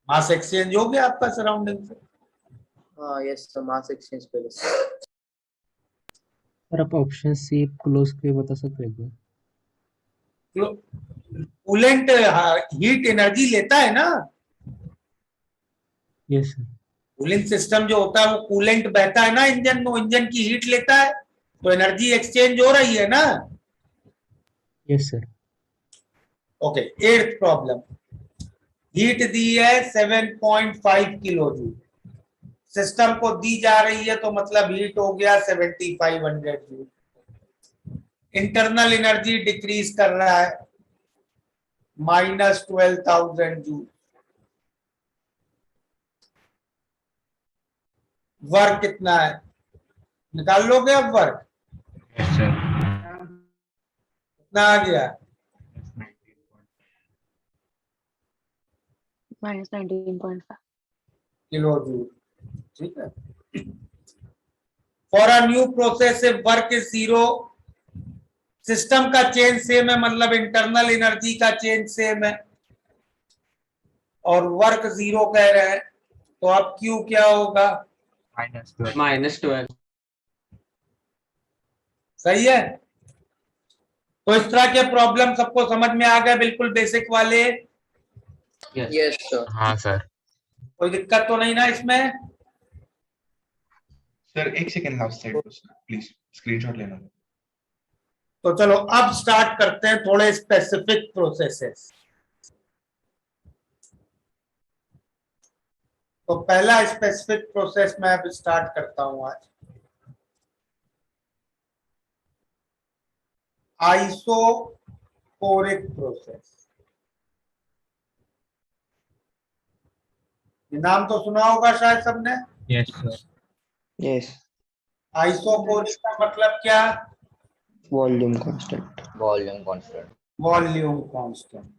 मास एक्सचेंज हो गया आपका सराउंडिंग से। हाँ यस सर, मास एक्सचेंज पे। सर आप ऑप्शन सी क्लोज के बता सकते हैं क्या? कूलेंट हीट एनर्जी लेता है ना। Yes sir. कूलिंग सिस्टम जो होता है वो कूलेंट बहता है ना इंजन में, इंजन की हीट लेता है, तो एनर्जी एक्सचेंज हो रही है ना। Yes sir. Okay, 8th problem. Heat दी है 7.5 किलो जूल, सिस्टम को दी जा रही है तो मतलब हीट हो गया 7500 जूल। इंटरनल एनर्जी डिक्रीज कर रहा है -12,000 जूल। वर्क कितना है निकाल लोगे अब? Work yes sir. कितना आ गया? -19.5 किलो जूल। ठीक है। For a new process work is 0, system का चेंज सेम है, मतलब इंटरनल एनर्जी का चेंज सेम है। और वर्क 0 कह रहे हैं, तो अब Q क्या होगा? -12 सही है। तो इस तरह के प्रॉब्लम सबको समझ में आ गए, बिल्कुल बेसिक वाले? Yes sir. हाँ सर। कोई दिक्कत तो नहीं ना इसमें? सर एक सेकंड लास्ट साइड पर सर, प्लीज स्क्रीनशॉट लेना। तो चलो अब स्टार्ट करते हैं थोड़े स्पेसिफिक प्रोसेसेस। तो पहला स्पेसिफिक प्रोसेस मैं अब स्टार्ट करता हूं आज। Isochoric process. ये नाम तो सुना होगा शायद सबने। Yes, sir. Yes. आइसोकोरिक का मतलब क्या? Volume constant. Volume constant. Volume constant.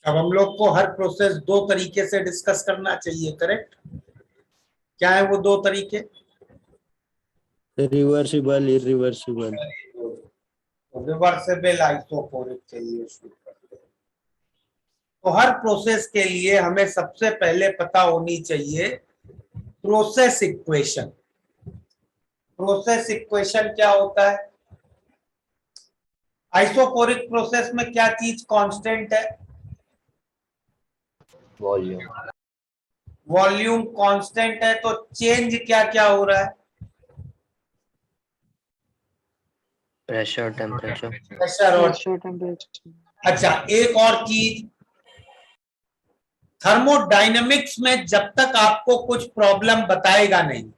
अब हम लोग को हर प्रोसेस दो तरीके से डिस्कस करना चाहिए, करेक्ट? क्या है वो दो तरीके? Reversible, irreversible. रिवर्सिबल आइसोकोरिक चाहिए शुरू करते हैं। तो हर प्रोसेस के लिए हमें सबसे पहले पता होनी चाहिए प्रोसेस इक्वेशन। प्रोसेस इक्वेशन क्या होता है? आइसोकोरिक प्रोसेस में क्या चीज कांस्टेंट है? वॉल्यूम। वॉल्यूम कांस्टेंट है, तो चेंज क्या क्या हो रहा है? Pressure, temperature. प्रेशर और Pressure, temperature. अच्छा, एक और चीज, थर्मोडायनेमिक्स में जब तक आपको कुछ प्रॉब्लम बताएगा नहीं,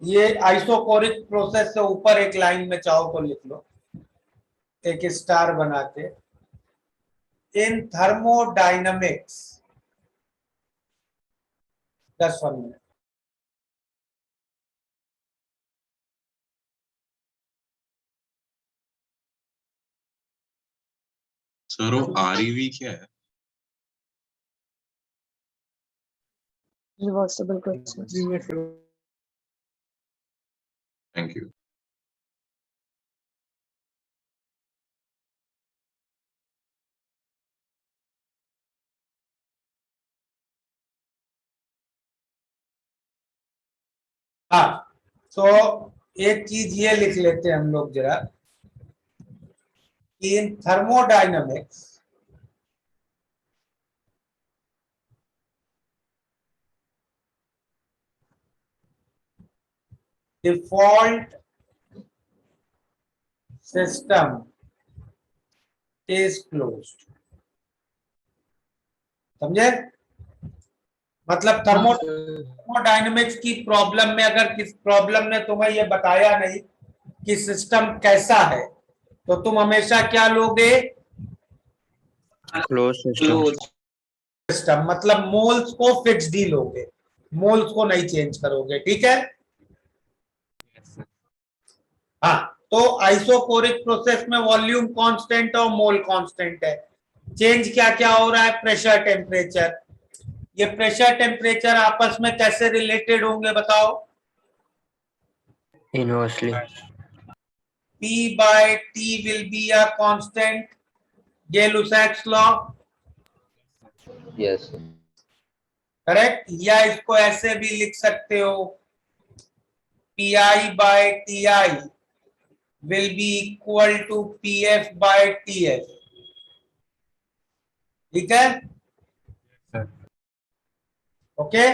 ये आइसोकोरिक प्रोसेस से ऊपर एक लाइन में चाहो तो लिख लो, एक स्टार बना के, इन थर्मोडायनेमिक्स, 1 मिनट। सर वो REV क्या है? Reversible process. Thank you. हाँ, तो एक चीज ये लिख लेते हैं हम लोग जरा, कि in thermodynamics default system is closed. समझे? मतलब थर्मोडायनेमिक्स की प्रॉब्लम में अगर किस प्रॉब्लम ने तुम्हें ये बताया नहीं कि सिस्टम कैसा है, तो तुम हमेशा क्या लोगे? Closed system. सिस्टम, मतलब मोल्स को फिक्स्ड ही लोगे, मोल्स को नहीं चेंज करोगे, ठीक है? हाँ, तो आइसोकोरिक प्रोसेस में वॉल्यूम कांस्टेंट और मोल कांस्टेंट है। चेंज क्या क्या हो रहा है? Pressure, temperature. ये प्रेशर टेम्परेचर आपस में कैसे रिलेटेड होंगे बताओ? Inversely. P by T will be a constant. Gay-Lussac's law, yes. Correct? या इसको ऐसे भी लिख सकते हो, PI by TI will be equal to PF by TF। ठीक है? ओके?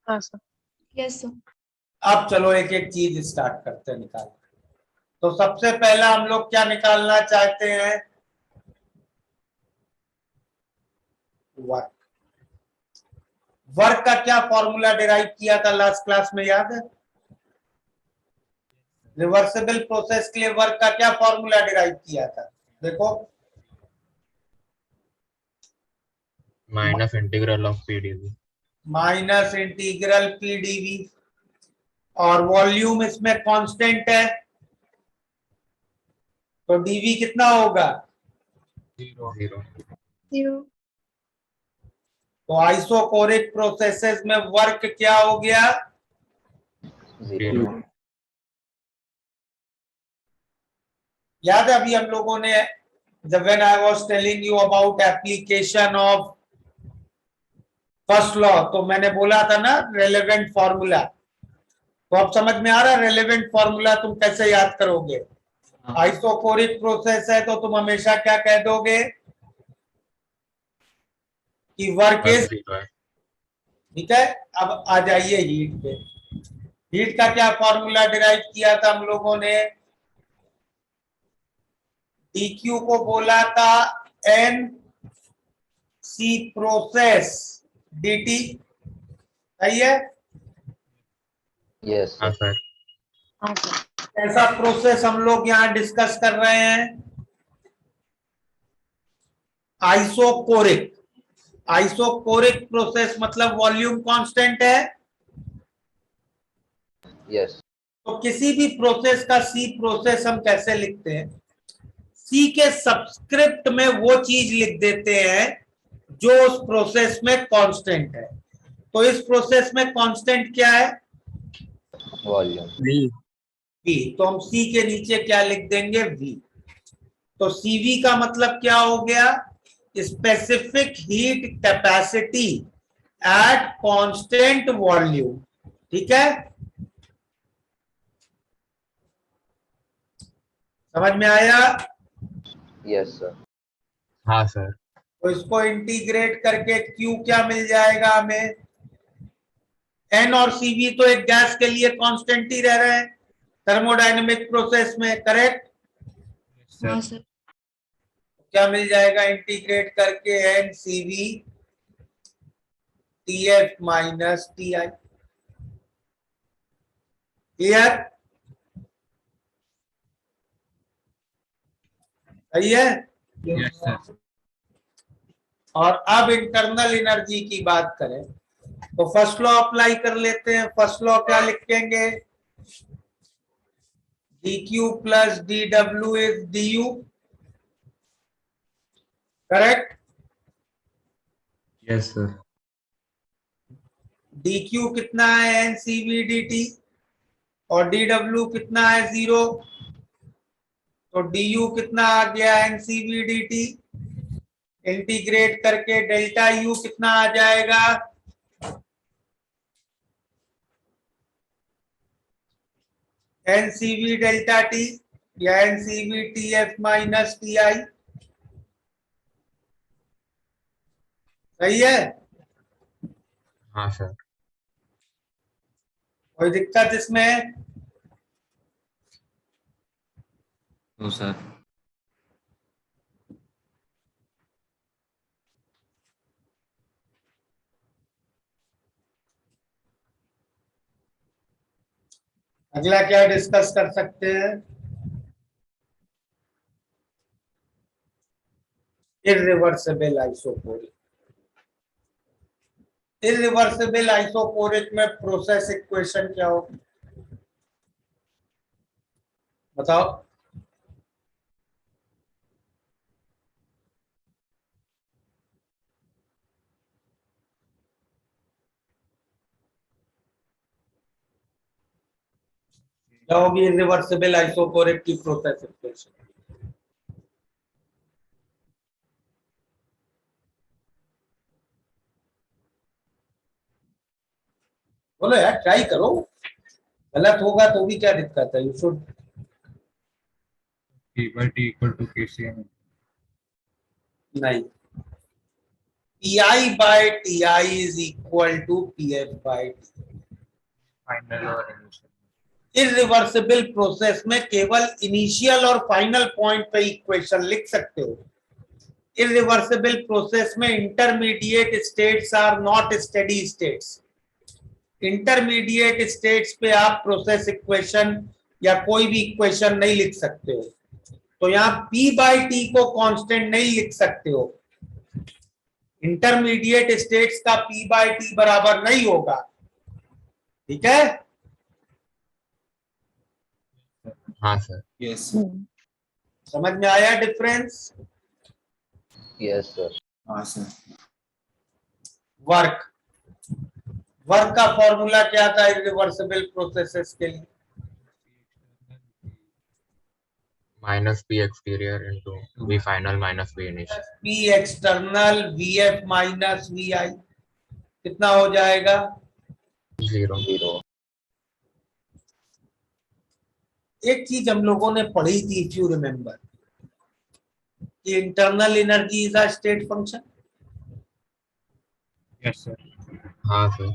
हाँ सर। Yes sir. अब चलो एक एक चीज स्टार्ट करते हैं निकाल। तो सबसे पहला हम लोग क्या निकालना चाहते हैं? वर्क। वर्क का क्या फॉर्मूला डिराइव किया था लास्ट क्लास में, याद है? रिवर्सिबल प्रोसेस के लिए वर्क का क्या फॉर्मूला डिराइव किया था? देखो, minus integral of PdV। Minus integral P dV, और वॉल्यूम इसमें कांस्टेंट है, तो डीवी कितना होगा? 0 तो आइसोकोरिक प्रोसेसेस में वर्क क्या हो गया? 0 याद है अभी हम लोगों ने जब when I was telling you about application of first law, तो मैंने बोला था ना रेलेवेंट फॉर्मूला, तो अब समझ में आ रहा है रेलेवेंट फॉर्मूला तुम कैसे याद करोगे? आइसोकोरिक प्रोसेस है तो तुम हमेशा क्या कह दोगे कि वर्क इज, ठीक है। अब आ जाइए हीट पे। हीट का क्या फॉर्मूला डिराइव किया था हम लोगों ने? dq को बोला था n c प्रोसेस dt, सही है? Yes sir. हाँ सर। ऐसा प्रोसेस हम लोग यहाँ डिस्कस कर रहे हैं, आइसोकोरिक। आइसोकोरिक प्रोसेस मतलब वॉल्यूम कांस्टेंट है। यस तो किसी भी प्रोसेस का सी प्रोसेस हम कैसे लिखते हैं? सी के सबस्क्रिप्ट में वो चीज लिख देते हैं जो उस प्रोसेस में कांस्टेंट है। तो इस प्रोसेस में कांस्टेंट क्या है? Volume V। तो हम C के नीचे क्या लिख देंगे? V। तो CV का मतलब क्या हो गया? Specific heat capacity at constant volume, ठीक है? समझ में आया? Yes sir. हाँ सर। तो इसको इंटीग्रेट करके Q क्या मिल जाएगा हमें? N और CV तो एक गैस के लिए कांस्टेंट ही रह रहे हैं थर्मोडायनेमिक प्रोसेस में, करेक्ट? हाँ सर। क्या मिल जाएगा इंटीग्रेट करके? NCV TF minus TI। Clear? सही है? Yes sir. और अब इंटरनल एनर्जी की बात करें तो फर्स्ट लॉ अप्लाई कर लेते हैं। फर्स्ट लॉ क्या लिखेंगे? dq plus dw is du, correct? Yes sir. dq कितना है? ncv dt, और dw कितना है? 0। तो du कितना आ गया? ncv dt। इंटीग्रेट करके डेल्टा u कितना आ जाएगा? ncv डेल्टा t या ncv tf माइनस ti। सही है? हाँ सर। कोई दिक्कत इसमें? No sir. अगला क्या डिस्कस कर सकते हैं? Irreversible isochoric. इरिवर्सिबल आइसोकोरिक में प्रोसेस इक्वेशन क्या होगी बताओ? क्या होगी इरिवर्सिबल आइसोकोरिक की प्रोसेस इक्वेशन? बोलो यार, ट्राई करो। गलत होगा तो भी क्या दिक्कत है? You should. T/T equal to Kcm। नहीं, Pi by Ti is equal to Pf by T। Final और इनिशियल। इरिवर्सिबल प्रोसेस में केवल इनिशियल और फाइनल पॉइंट पे इक्वेशन लिख सकते हो। इरिवर्सिबल प्रोसेस में intermediate states are not steady states. Intermediate states पे आप प्रोसेस इक्वेशन या कोई भी इक्वेशन नहीं लिख सकते हो। तो यहाँ P by T को कांस्टेंट नहीं लिख सकते हो। इंटरमीडिएट स्टेट्स का P by T बराबर नहीं होगा, ठीक है। हाँ सर। यस समझ में आया डिफरेंस? Yes sir. हाँ सर। वर्क का फॉर्मूला क्या था इरिवर्सिबल प्रोसेसेस के लिए? Minus P exterior into V final minus V initial. P external VF minus VI कितना हो जाएगा? 0। एक चीज हम लोगों ने पढ़ी थी, इफ यू रिमेम्बर, कि internal energy is a state function. Yes sir. हाँ सर।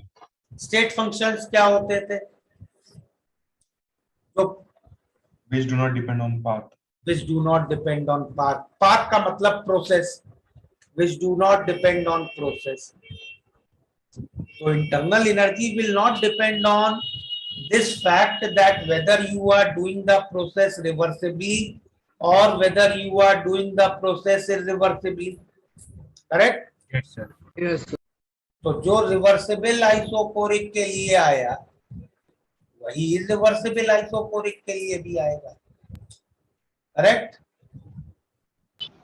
स्टेट फंक्शंस क्या होते थे? तो which do not depend on path. which do not depend on path. Path का मतलब process, which do not depend on process. So internal energy will not depend on this fact that whether you are doing the process reversibly or whether you are doing the process irreversibly. Correct? Yes sir. Yes, sir. तो जो रिवर्सिबल आइसोकोरिक के लिए आया वही इरिवर्सिबल आइसोकोरिक के लिए भी आएगा। करेक्ट?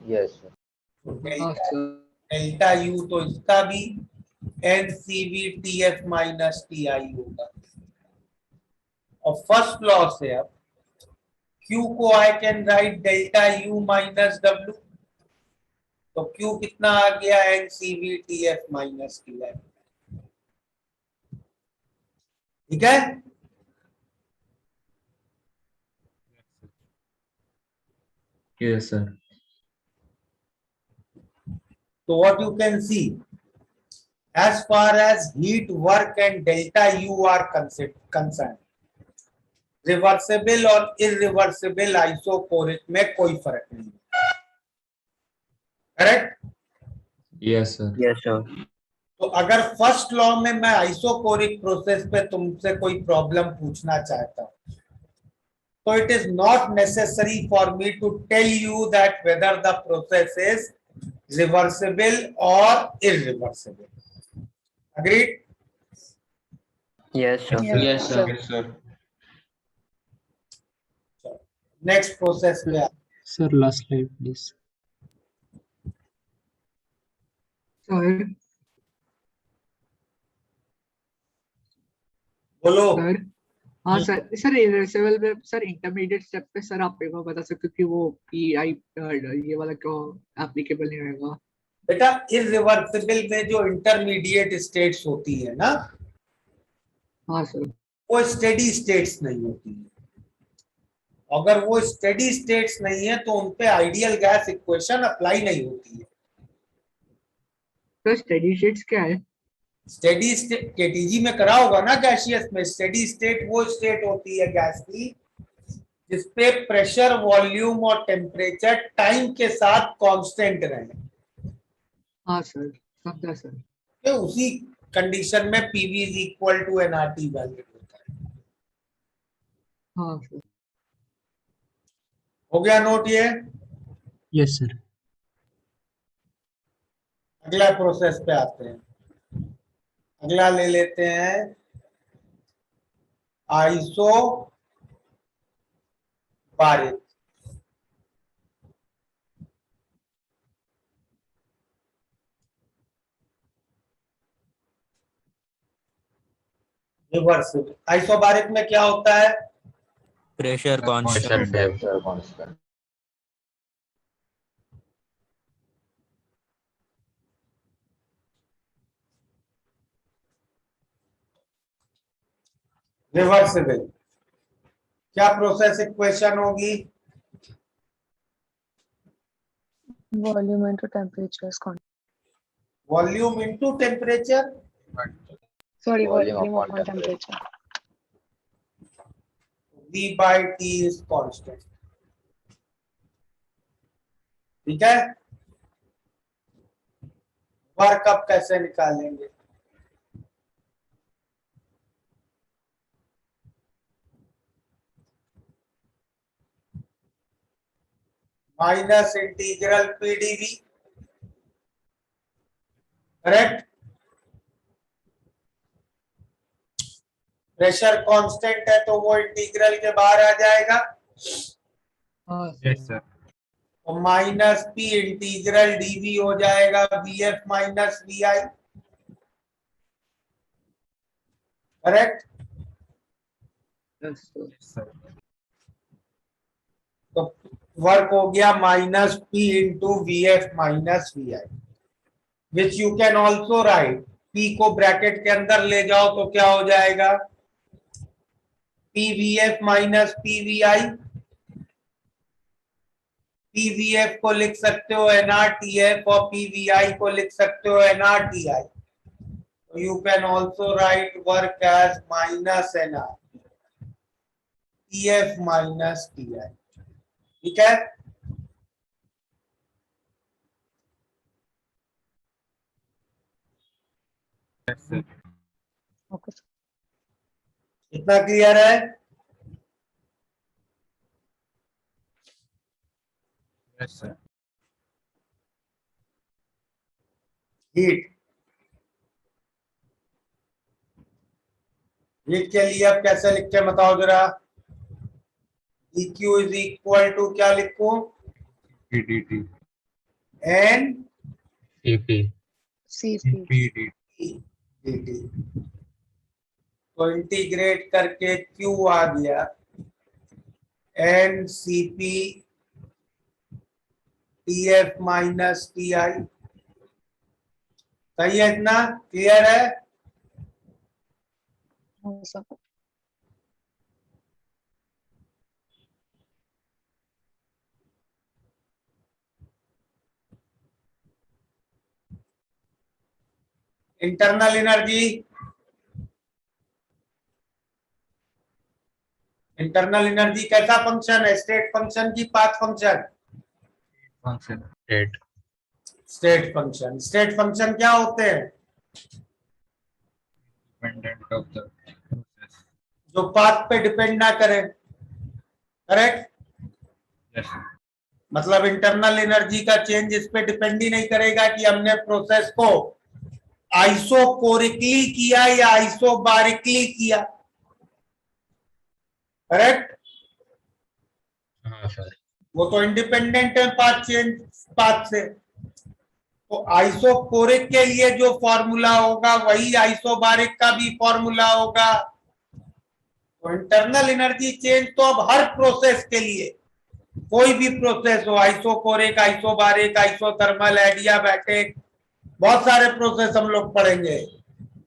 Yes sir. हाँ सर। डेल्टा यू तो इसका भी NCV/TF माइनस TI होगा। और फर्स्ट लॉ से अब Q को I can write delta U minus W, तो Q कितना आ गया? NCV/TF minus TI। ठीक है? Yes, sir. So what you can see, as far as heat, work and delta U are concerned, reversible और इरिवर्सिबल आइसोकोरिक में कोई फर्क नहीं है। Correct? Yes, sir. Yes sir. तो अगर फर्स्ट लॉ में मैं आइसोकोरिक प्रोसेस पे तुमसे कोई प्रॉब्लम पूछना चाहता हूं, तो it is not necessary for me to tell you that whether the process is reversible और irreversible. Agreed? Yes sir. Yes, sir. Yes sir. Next process पे Sir, last slide, please. Sir बोलो। सर हाँ सर इरिवर्सिबल में सर इंटरमीडिएट स्टेप पे सर आप एक बार बता सकते हो कि वो PI ये वाला क्यों एप्लीकेबल नहीं रहेगा? बेटा इरिवर्सिबल में जो इंटरमीडिएट स्टेट्स होती है ना, हाँ सर। वो स्टेडी स्टेट्स नहीं होती है। अगर वो स्टेडी स्टेट्स नहीं है तो उनपे आइडियल गैस इक्वेशन अप्लाई नहीं होती है। सर स्टेडी स्टेट्स क्या है? स्टेडी स्टेट KTG में करा होगा ना गैसियस में। स्टेडी स्टेट वो स्टेट होती है गैस की जिसपे प्रेशर, वॉल्यूम और टेम्परेचर टाइम के साथ कांस्टेंट रहे। हाँ सर समझा सर। तो उसी कंडीशन में PV is equal to nRT valid होता है। हाँ सर। हो गया नोट ये? Yes, sir. अगला प्रोसेस पे आते हैं। अगला ले लेते हैं आइसो बारिक। रिवर्सिबल आइसोबारिक में क्या होता है? Pressure constant. रिवर्सिबल क्या प्रोसेस इक्वेशन होगी? Volume into temperature is constant. Volume into temperature. Sorry, Volume volume upon upon temperature. V by T is constant। ठीक है? वर्क अप कैसे निकालेंगे? Minus integral PdV correct. Pressure constant है तो वो इंटीग्रल के बाहर आ जाएगा। Yes, sir. तो माइनस पी इंटीग्रल डीवी हो जाएगा VF minus V I. Correct. Yes, sir. तो वर्क हो गया minus P into V F minus V I, which you can also write, P को ब्रैकेट के अंदर ले जाओ तो क्या हो जाएगा, P V F minus P V I. P V F को लिख सकते हो एनआर टी एफ और पी वी आई को लिख सकते हो एनआर टी आई। तो you can also write work as minus NR T F minus T I. ठीक है। Yes, sir. Okay. इतना क्लियर है? Yes, sir. हीट, हीट के लिए अब कैसे लिखते हैं बताओ जरा। EQ इज इक्वल टू क्या लिखूं, PDT. N CP. CP. PDT. dt। तो इंटीग्रेट करके Q आ गया n C P T F minus T I. सही है? इतना क्लियर है? हाँ sir. Internal energy, internal energy कैसा फंक्शन है, स्टेट फंक्शन की path function? Function. State. State function. State function क्या होते हैं, Dependent of the process. जो पाथ पे डिपेंड ना करें। करेक्ट। Yes, sir. मतलब इंटरनल एनर्जी का चेंज इस पे डिपेंड ही नहीं करेगा कि हमने प्रोसेस को आइसोकोरिकली किया या आइसोबारिकली किया। करेक्ट। हाँ सर। वो तो इंडिपेंडेंट है पाथ चेंज, पाथ से। तो आइसोकोरिक के लिए जो फॉर्मूला होगा वही आइसोबारिक का भी फॉर्मूला होगा। तो इंटरनल एनर्जी चेंज तो अब हर प्रोसेस के लिए, कोई भी प्रोसेस हो, आइसोकोरिक, आइसोबारिक, आइसोथर्मल, एडियाबैटिक, बहुत सारे प्रोसेस हम लोग पढ़ेंगे।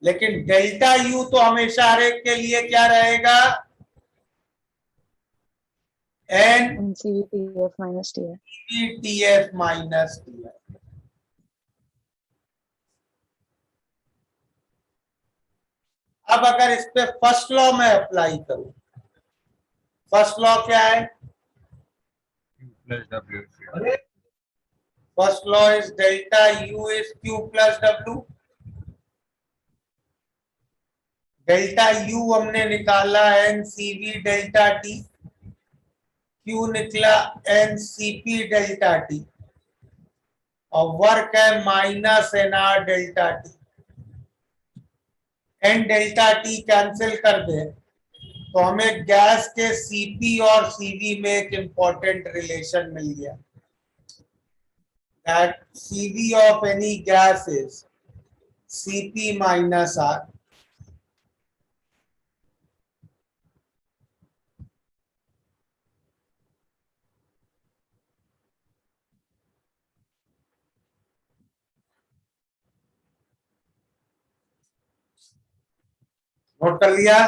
लेकिन डेल्टा यू तो हमेशा हर एक के लिए क्या रहेगा, N NCVTF minus TF. T F minus T F. अब अगर इस पे फर्स्ट लॉ में अप्लाई करूं, फर्स्ट लॉ क्या है, Q plus W. First law is delta U is Q plus W. Delta U हमने निकाला N C V delta T, Q निकला N C P delta T, और वर्क है minus N R delta T. N delta T cancel कर दे तो हमें गैस के सीपी और सीवी में एक इंपॉर्टेंट रिलेशन मिल गया, that CV of any gas is CP minus R. Note कर लिया?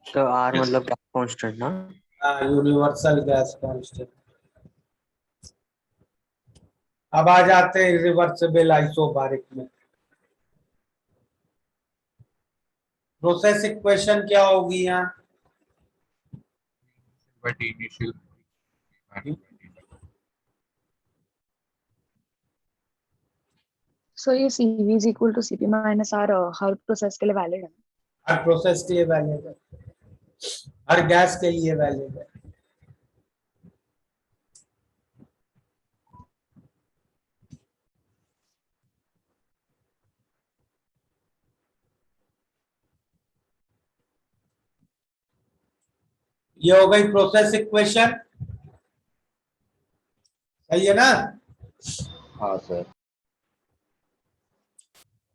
तो आर मतलब गैस कांस्टेंट ना? Universal gas constant. अब आ जाते हैं रिवर्सिबल आइसोबारिक में। प्रोसेस इक्वेशन क्या होगी यहाँ, But initial. So ये CV is equal to CP minus R her process के लिए वैलिड है? हर प्रोसेस के लिए वैलिड है, हर गैस के लिए वैलिड है। ये हो गई प्रोसेस इक्वेशन, सही है ना। हाँ सर।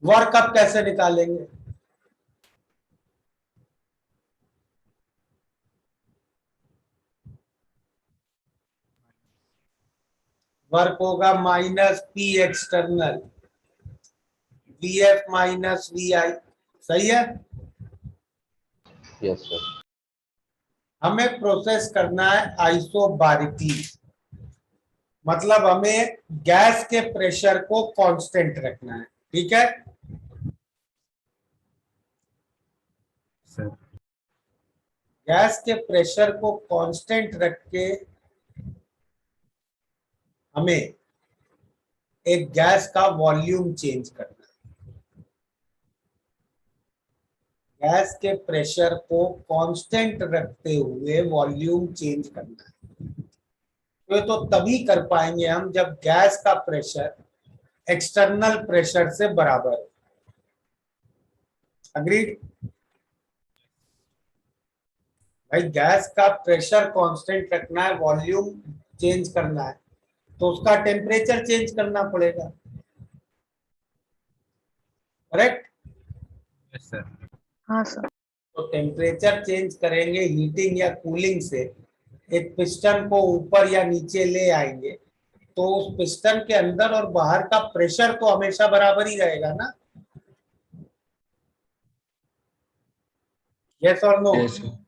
वर्क अब कैसे निकालेंगे? वर्क होगा minus P external V F minus V I, सही है। Yes sir. हमें प्रोसेस करना है आइसोबारिकली, मतलब हमें गैस के प्रेशर को कांस्टेंट रखना है, ठीक है। सर गैस के प्रेशर को कांस्टेंट रख के हमें एक गैस का वॉल्यूम चेंज करना है। गैस के प्रेशर को कांस्टेंट रखते हुए वॉल्यूम चेंज करना है। तो ये तो तभी कर पाएंगे हम जब गैस का प्रेशर एक्सटर्नल प्रेशर से बराबर हो। अग्रीड? भाई गैस का प्रेशर कांस्टेंट रखना है, वॉल्यूम चेंज करना है, तो उसका टेम्परेचर चेंज करना पड़ेगा, करेक्ट? Yes sir. हाँ सर। तो टेम्परेचर चेंज करेंगे हीटिंग या कूलिंग से, एक पिस्टन को ऊपर या नीचे ले आएंगे, तो उस पिस्टन के अंदर और बाहर का प्रेशर तो हमेशा बराबर ही रहेगा ना। यस और no? Yes sir.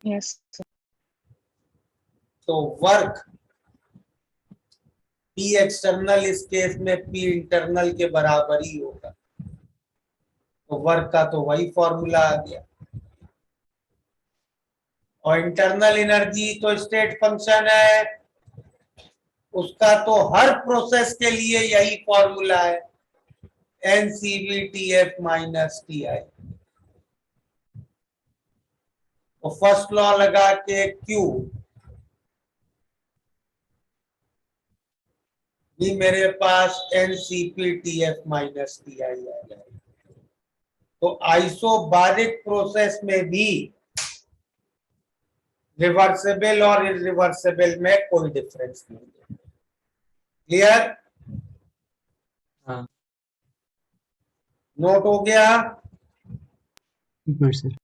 Yes sir. तो वर्क पी एक्सटर्नल इस केस में पी इंटरनल के बराबर ही होगा, तो वर्क का तो वही फॉर्मूला आ गया। और इंटरनल एनर्जी तो स्टेट फंक्शन है, उसका तो हर प्रोसेस के लिए यही फॉर्मूला है, N C V T F minus T I. तो फर्स्ट लॉ लगा के क्यू भी मेरे पास N C P T F minus T I आ जाएगा। तो आइसोबारिक प्रोसेस में भी रिवर्सिबल और इरिवर्सिबल में कोई डिफरेंस नहीं है। क्लियर? हाँ। नोट हो गया? एक मिनट सर।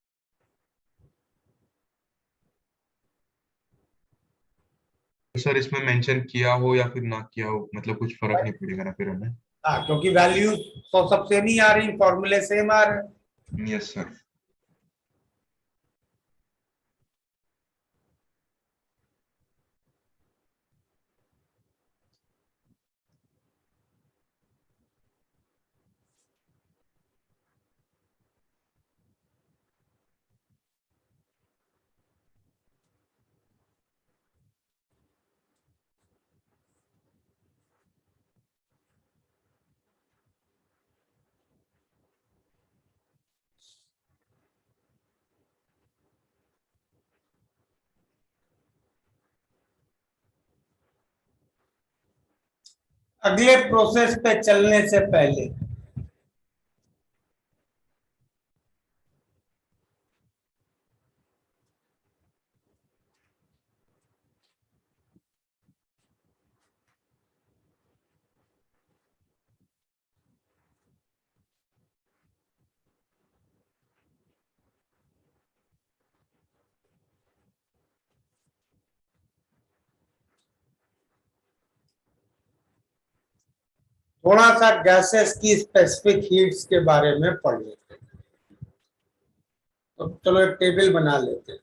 सर इसमें मेंशन किया हो या फिर ना किया हो, मतलब कुछ फर्क नहीं पड़ेगा ना फिर हमें? हाँ, क्योंकि वैल्यूज तो सब सेम ही आ रही, फॉर्मूले सेम आ रहे। Yes sir. अगले प्रोसेस पे चलने से पहले थोड़ा सा गैसेस की स्पेसिफिक हीट्स के बारे में पढ़ लेते हैं। तो चलो एक टेबल बना लेते हैं।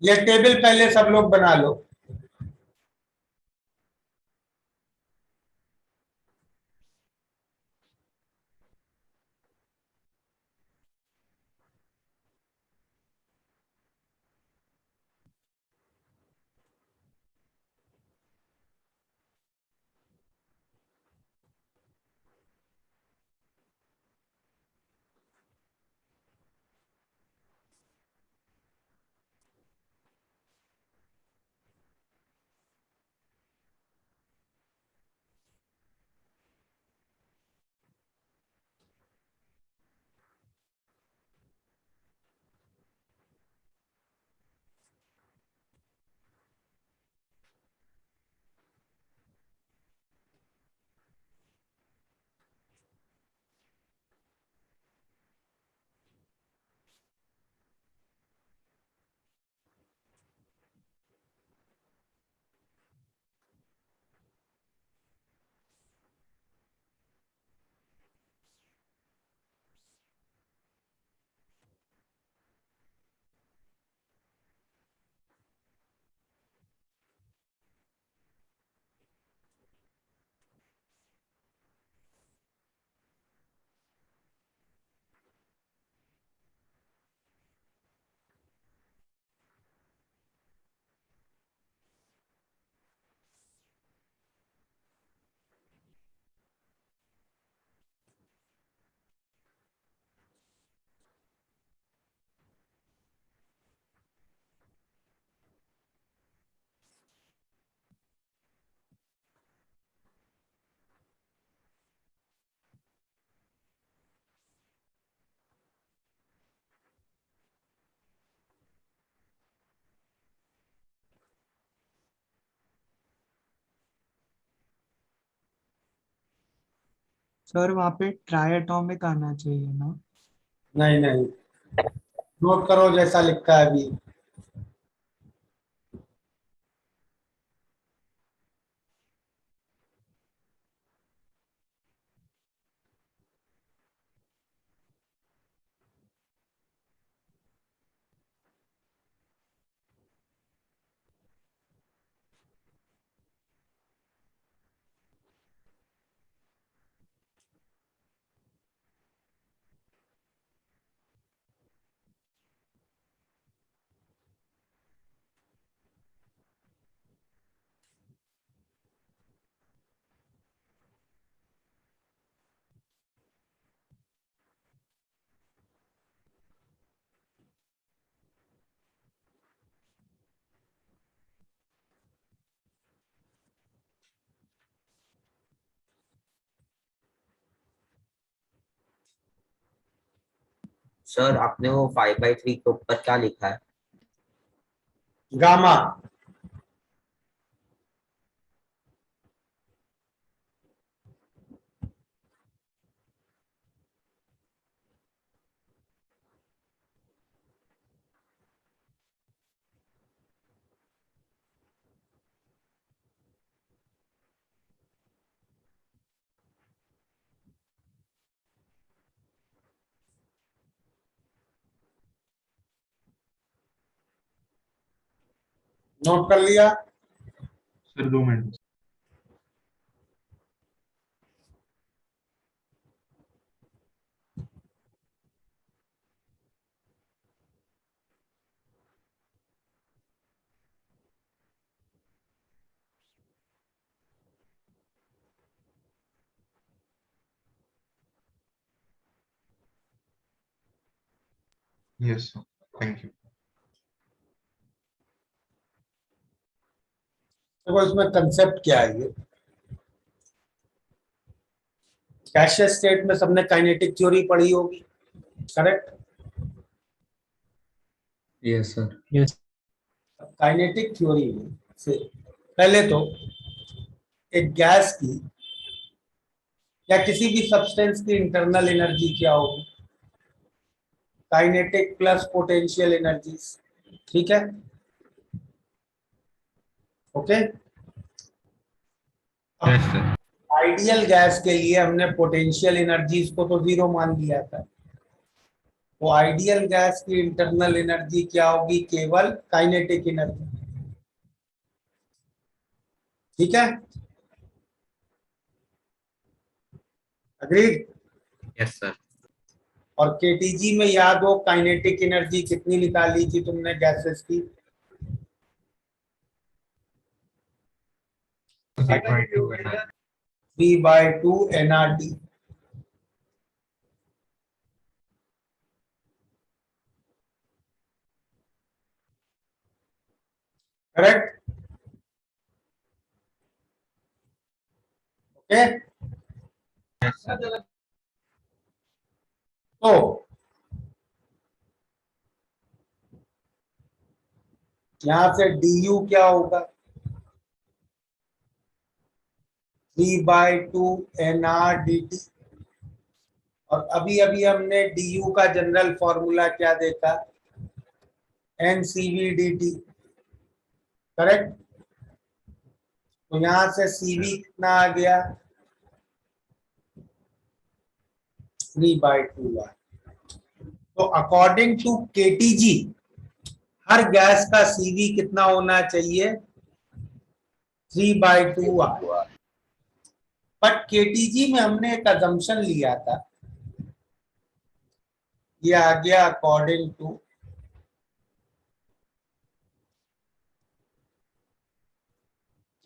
ये टेबल पहले सब लोग बना लो। सर वहाँ पे ट्राई एटॉमिक आना चाहिए ना? नहीं नहीं, नोट करो जैसा लिखा है अभी। सर आपने वो 5/3 के ऊपर क्या लिखा है? गामा। नोट कर लिया? Sir 2 minute. Yes sir, thank you. देखो इसमें कंसेप्ट क्या है, ये गैसियस स्टेट में सबने काइनेटिक थ्योरी पढ़ी होगी, correct? Yes sir. Yes. Kinetic theory से पहले तो एक गैस की या किसी भी सब्सटेंस की इंटरनल एनर्जी क्या होगी? Kinetic plus potential energy. ठीक है, okay. Yes sir. Ideal gas के लिए हमने पोटेंशियल एनर्जीज को तो जीरो मान लिया था, वो आइडियल गैस की इंटरनल एनर्जी क्या होगी? केवल काइनेटिक एनर्जी। ठीक है, अग्रीड? Yes sir. और केटीजी में याद हो काइनेटिक एनर्जी कितनी निकाली थी तुमने गैसेस की? 3/2 nRT। करेक्ट? ओके, तो यहां से du क्या होगा? 3/2 nRdt। और अभी अभी हमने du का जनरल फॉर्मूला क्या देखा? NCV/dt। करेक्ट? तो यहां से CV कितना आ गया? 3/2 तो अकॉर्डिंग टू KTG हर गैस का CV कितना होना चाहिए? 3/2 R। बट KTG में हमने एक अजम्पशन लिया था, ये आ गया अकॉर्डिंग टू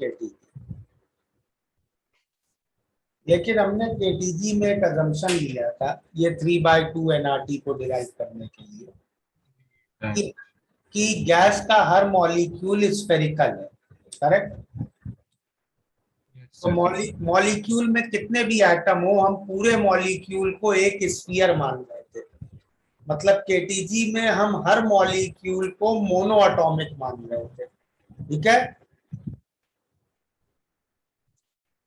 KTG। लेकिन हमने KTG में एक अजम्पशन लिया था ये 3/2 nRT को डिराइव करने के लिए कि गैस का हर मॉलिक्यूल स्फेरिकल है। करेक्ट? तो मॉलिक्यूल में कितने भी एटम हो हम पूरे मॉलिक्यूल को एक स्फीयर मान रहे थे। मतलब केटीजी में हम हर मॉलिक्यूल को मोनो एटॉमिक मान रहे थे। ठीक है,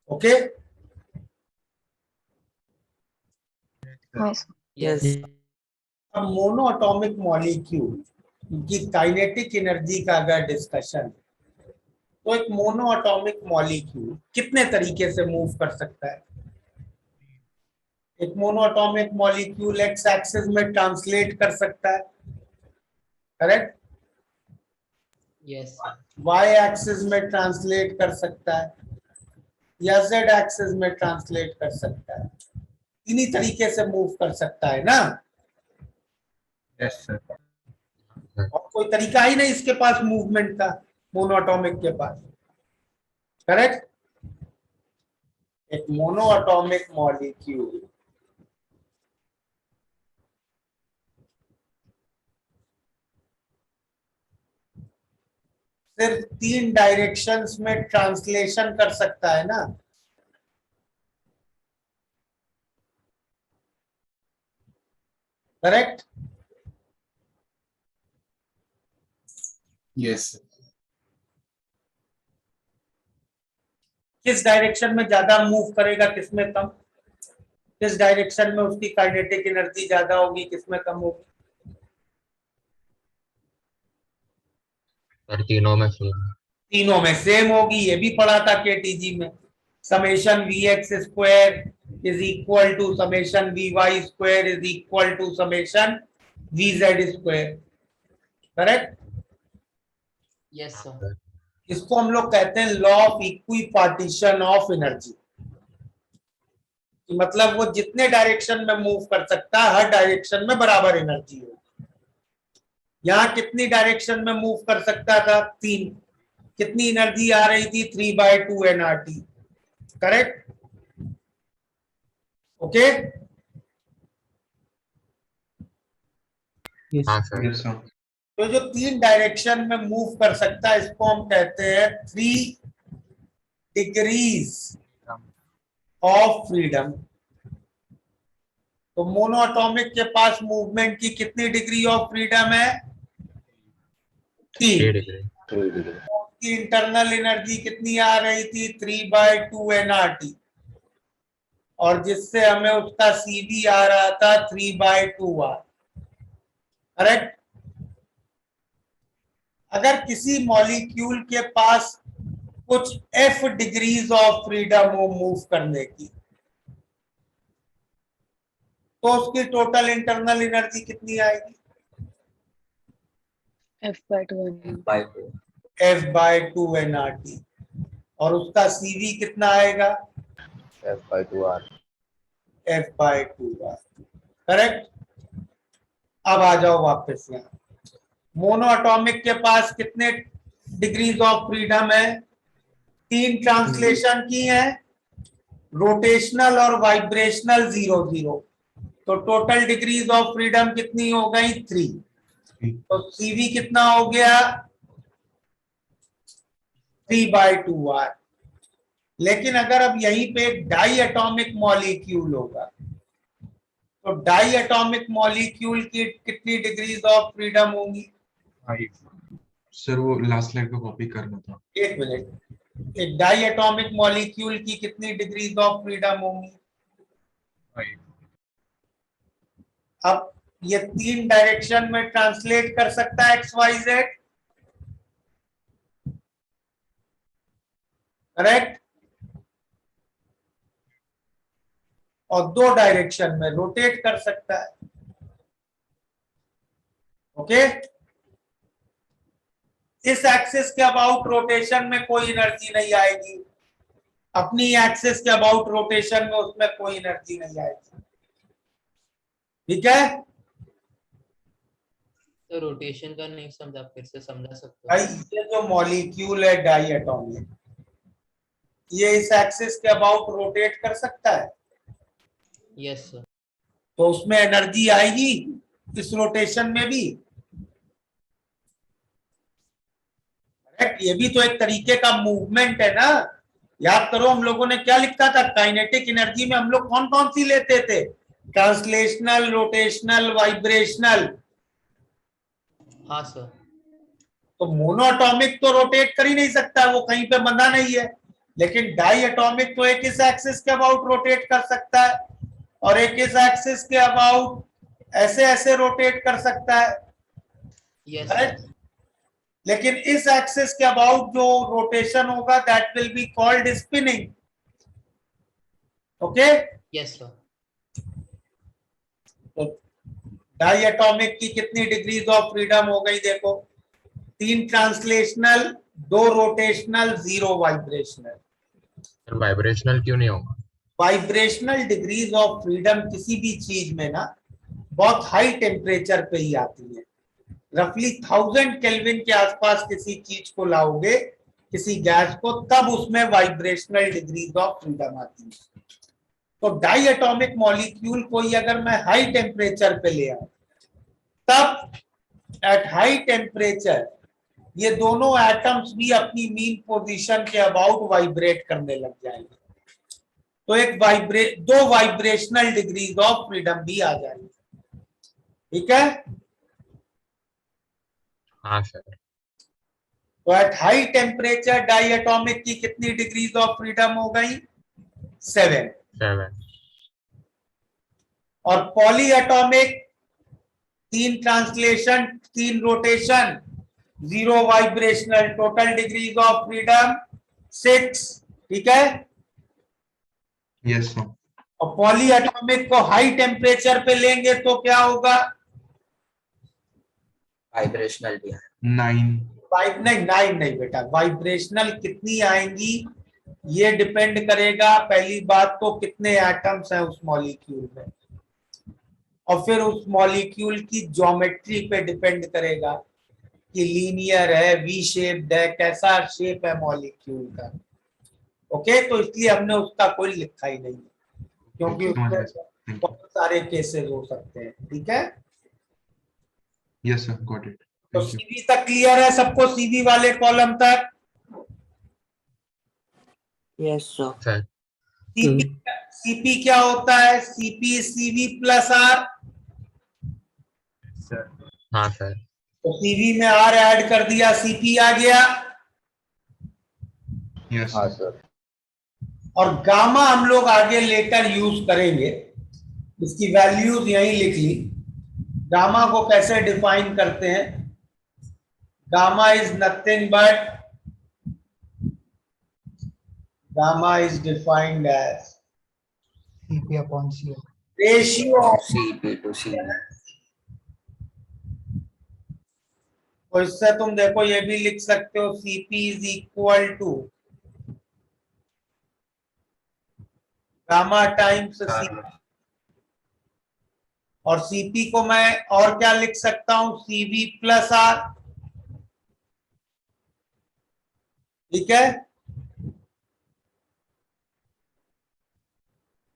ओके? यस अब मोनो एटॉमिक मॉलिक्यूल की काइनेटिक एनर्जी का अगर डिस्कशन, तो एक मोनो एटॉमिक मॉलिक्यूल कितने तरीके से मूव कर सकता है? एक mono atomic molecule x axis में ट्रांसलेट कर सकता है। करेक्ट? यस वाई एक्सिस में ट्रांसलेट कर सकता है या जेड एक्सिस में ट्रांसलेट कर सकता है। इन्हीं तरीके से मूव कर सकता है ना? Yes sir. और कोई तरीका ही नहीं इसके पास मूवमेंट का, मोनोएटॉमिक के पास। करेक्ट? एक मोनोएटॉमिक मॉलिक्यूल सिर्फ 3 डायरेक्शंस में ट्रांसलेशन कर सकता है ना? करेक्ट? यस किस डायरेक्शन में ज्यादा मूव करेगा, किसमें कम? किस डायरेक्शन में उसकी काइनेटिक एनर्जी ज्यादा होगी, किसमें कम होगी? सर तीनों में सेम। तीनों में सेम होगी। ये भी पढ़ा था केटीजी में। Summation Vx square is equal to summation Vy square is equal to summation Vz square. Correct? Yes sir इसको हम लोग कहते हैं law of equipartition of energy. मतलब वो जितने डायरेक्शन में मूव कर सकता है हर डायरेक्शन में बराबर एनर्जी हो। यहाँ कितनी डायरेक्शन में मूव कर सकता था? 3। कितनी एनर्जी आ रही थी? 3/2 nRT। करेक्ट? ओके? हाँ सर। यस सर तो जो 3 डायरेक्शन में मूव कर सकता है इसको हम कहते हैं 3 डिग्रीज ऑफ फ्रीडम। तो मोनोएटॉमिक के पास मूवमेंट की कितनी डिग्री ऑफ फ्रीडम है? 3। उसकी इंटरनल एनर्जी कितनी आ रही थी? 3/2 nRT। और जिससे हमें उसका CV आ रहा था 3/2 R। करेक्ट? अगर किसी मॉलिक्यूल के पास कुछ F डिग्रीज ऑफ फ्रीडम हो मूव करने की, तो उसकी टोटल इंटरनल एनर्जी कितनी आएगी? F/2. by 2 F/2 nRT। और उसका CV कितना आएगा? F/2R F/2R। करेक्ट। अब आ जाओ वापस यहाँ। मोनो एटॉमिक के पास कितने डिग्रीज ऑफ फ्रीडम है? 3 ट्रांसलेशन की है, रोटेशनल और वाइब्रेशनल 0 0। तो टोटल डिग्रीज ऑफ फ्रीडम कितनी हो गई? 3। तो CV कितना हो गया? 3/2R। लेकिन अगर अब यहीं पे एक डाई एटॉमिक मॉलिक्यूल होगा तो डाई एटॉमिक मॉलिक्यूल की कितनी डिग्रीज ऑफ फ्रीडम होंगी? सर वो लास्ट स्लाइड को कॉपी करना था। एक मिनट। एक डाई एटॉमिक मॉलिक्यूल की कितनी डिग्रीज ऑफ फ्रीडम होंगी? अब ये 3 डायरेक्शन में ट्रांसलेट कर सकता है XYZ, करेक्ट? और 2 डायरेक्शन में रोटेट कर सकता है। ओके। इस एक्सिस के अबाउट रोटेशन में कोई एनर्जी नहीं आएगी, अपनी एक्सिस के अबाउट रोटेशन में उसमें कोई एनर्जी नहीं आएगी। ठीक है तो रोटेशन का नहीं समझा, फिर से समझा सकते भाई। ये जो मॉलिक्यूल है डाई एटॉमिक, ये इस एक्सिस के अबाउट रोटेट कर सकता है। Yes sir. तो उसमें एनर्जी आएगी इस रोटेशन में भी, करेक्ट? ये भी तो एक तरीके का मूवमेंट है ना। याद करो हम लोगों ने क्या लिखा था, काइनेटिक एनर्जी में हम लोग कौन कौन सी लेते थे? Translational, rotational, vibrational. हाँ सर। तो मोनोएटॉमिक तो रोटेट कर ही नहीं सकता, वो कहीं पे बंधा नहीं है। लेकिन डाई एटॉमिक तो एक इस एक्सिस के अबाउट रोटेट कर सकता है और एक इस एक्सिस के अबाउट ऐसे ऐसे रोटेट कर सकता है। यस। लेकिन इस एक्सिस के अबाउट जो रोटेशन होगा that will be called spinning. Okay. Yes sir. तो डाई एटॉमिक की कितनी डिग्रीज ऑफ फ्रीडम हो गई? देखो, 3 ट्रांसलेशनल, 2 रोटेशनल, 0 वाइब्रेशनल। वाइब्रेशनल क्यों नहीं होगा? वाइब्रेशनल डिग्रीज ऑफ फ्रीडम किसी भी चीज में ना बहुत हाई टेम्परेचर पे ही आती है। रफली 1000 केल्विन के आसपास किसी चीज को लाओगे, किसी गैस को, तब उसमें वाइब्रेशनल डिग्रीज ऑफ फ्रीडम आती है। तो डाई एटॉमिक मॉलिक्यूल को ही अगर मैं हाई टेम्परेचर पे ले आऊं, तब एट हाई टेम्परेचर ये दोनों एटम्स भी अपनी मीन पोजीशन के अबाउट वाइब्रेट करने लग जाएंगे। तो एक 2 वाइब्रेशनल डिग्रीज ऑफ फ्रीडम भी आ जाएगी। ठीक है। हाँ सर। तो at high temperature diatomic की कितनी डिग्रीज ऑफ फ्रीडम हो गई? 7। और polyatomic 3 translation, 3 rotation, 0 vibrational, total degrees of freedom 6। ठीक है। Yes sir. और पॉली एटॉमिक को हाई टेम्परेचर पे लेंगे तो क्या होगा? वाइब्रेशनल भी है 9। 9 नहीं बेटा, वाइब्रेशनल कितनी आएंगी ये डिपेंड करेगा पहली बात तो कितने एटम्स हैं उस मॉलिक्यूल में, और फिर उस मॉलिक्यूल की ज्योमेट्री पे डिपेंड करेगा कि लीनियर है, वी शेप्ड है, कैसा शेप है मॉलिक्यूल का। ओके। तो इसलिए हमने उसका कोई लिखा ही नहीं, क्योंकि उसमें बहुत सारे केसेस हो सकते हैं। ठीक है। Yes sir, got it. तो सीवी तक क्लियर है सबको? सीवी वाले कॉलम तक? Yes sir. सीपी क्या होता है? CP CV plus R. हाँ सर। तो सीवी में आर ऐड कर दिया, सीपी आ गया। Yes sir. और गामा हम लोग आगे लेकर यूज करेंगे, इसकी वैल्यूज यहीं लिख ली। गामा को कैसे डिफाइन करते हैं? Gamma is nothing but, gamma is defined as CP/CL। Ratio of CP to CV. तो इससे तुम देखो ये भी लिख सकते हो Cp is equal to gamma times C, और Cp को मैं और क्या लिख सकता हूं, Cv प्लस आर। ठीक है,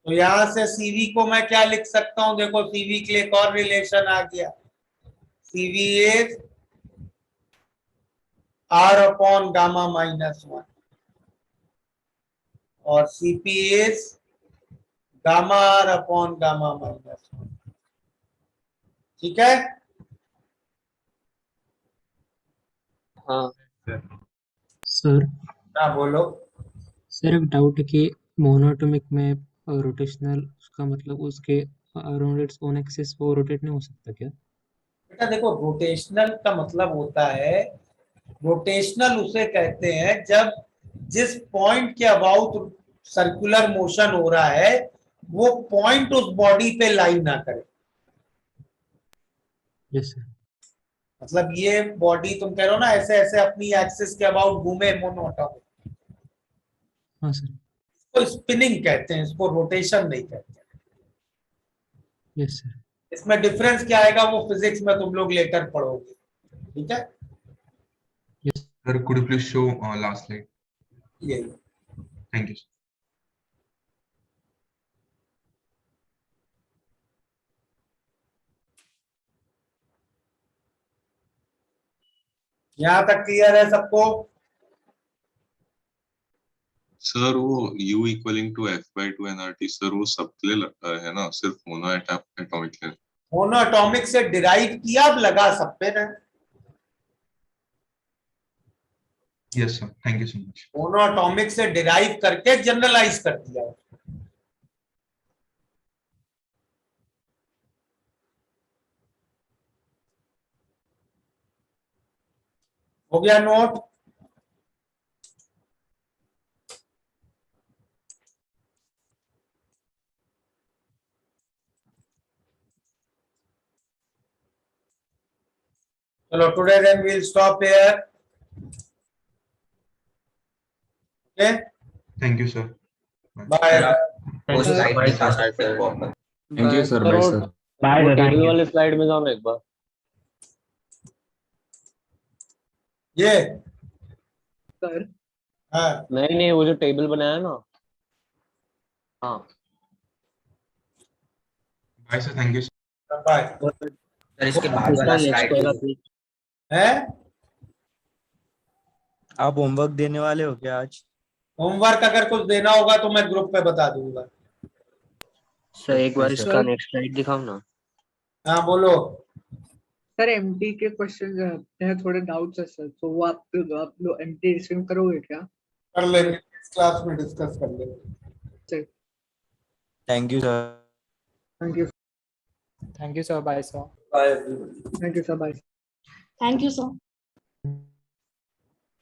तो यहां से Cv को मैं क्या लिख सकता हूं, देखो Cv के लिए एक और रिलेशन आ गया, Cv is R upon gamma minus 1 और Cp is gamma R upon gamma minus 1। ठीक है, हाँ सर हाँ बोलो। सर एक डाउट है कि मोनोटोमिक में रोटेशनल उसका मतलब उसके अराउंड इट्स ओन एक्सिस वो रोटेट नहीं हो सकता क्या? बेटा देखो, रोटेशनल का मतलब होता है, रोटेशनल उसे कहते हैं जब जिस पॉइंट के अबाउट सर्कुलर मोशन हो रहा है वो पॉइंट उस बॉडी पे लाइन ना करे। Yes sir. मतलब ये बॉडी तुम कह रहे हो ना ऐसे ऐसे अपनी एक्सिस के अबाउट घूमे मोनोटोमिक, हाँ सर। इसको स्पिनिंग कहते हैं, इसको रोटेशन नहीं कहते। Yes sir. इसमें डिफरेंस क्या आएगा वो फिजिक्स में तुम लोग लेकर पढ़ोगे। ठीक है, Sir, could you please show last slide? ये Thank you. यहां तक क्लियर है सबको? सर वो U equalling to F/2 nRT sir वो सबके लिए लगता है ना, सिर्फ मोनो एटॉमिक है। मोनो एटॉमिक से डिराइव किया, अब लगा सब पे ना। Yes, sir. Thank you so much. Monoatomic से डिराइव करके जनरलाइज कर दिया। हो गया नोट? चलो, today then we will stop here. Okay, Thank you, sir. Bye. वो स्लाइड दिखा सकते हो वापस। Thank you sir, bye sir. वो टेबल वाले स्लाइड में जाओ ना एक बार। ये सर हाँ नहीं नहीं, वो जो टेबल बनाया ना। हाँ Bye, sir. Thank you. Bye. Sir इसके बाद वाला स्लाइड है, आप होमवर्क देने वाले हो क्या आज? होमवर्क अगर कुछ देना होगा तो मैं ग्रुप पे बता दूंगा। सर एक बार सर। इसका नेक्स्ट स्लाइड दिखाओ ना। हाँ बोलो। सर एमटी के क्वेश्चन हैं, थोड़े डाउट्स है सर, तो वो आप लोग एमटी डिस्कस करोगे क्या? कर लेंगे, इस क्लास में डिस्कस कर लेंगे। Thank you sir. Thank you. Thank you sir, bye sir. Bye. Thank you sir, bye. Thank you, sir.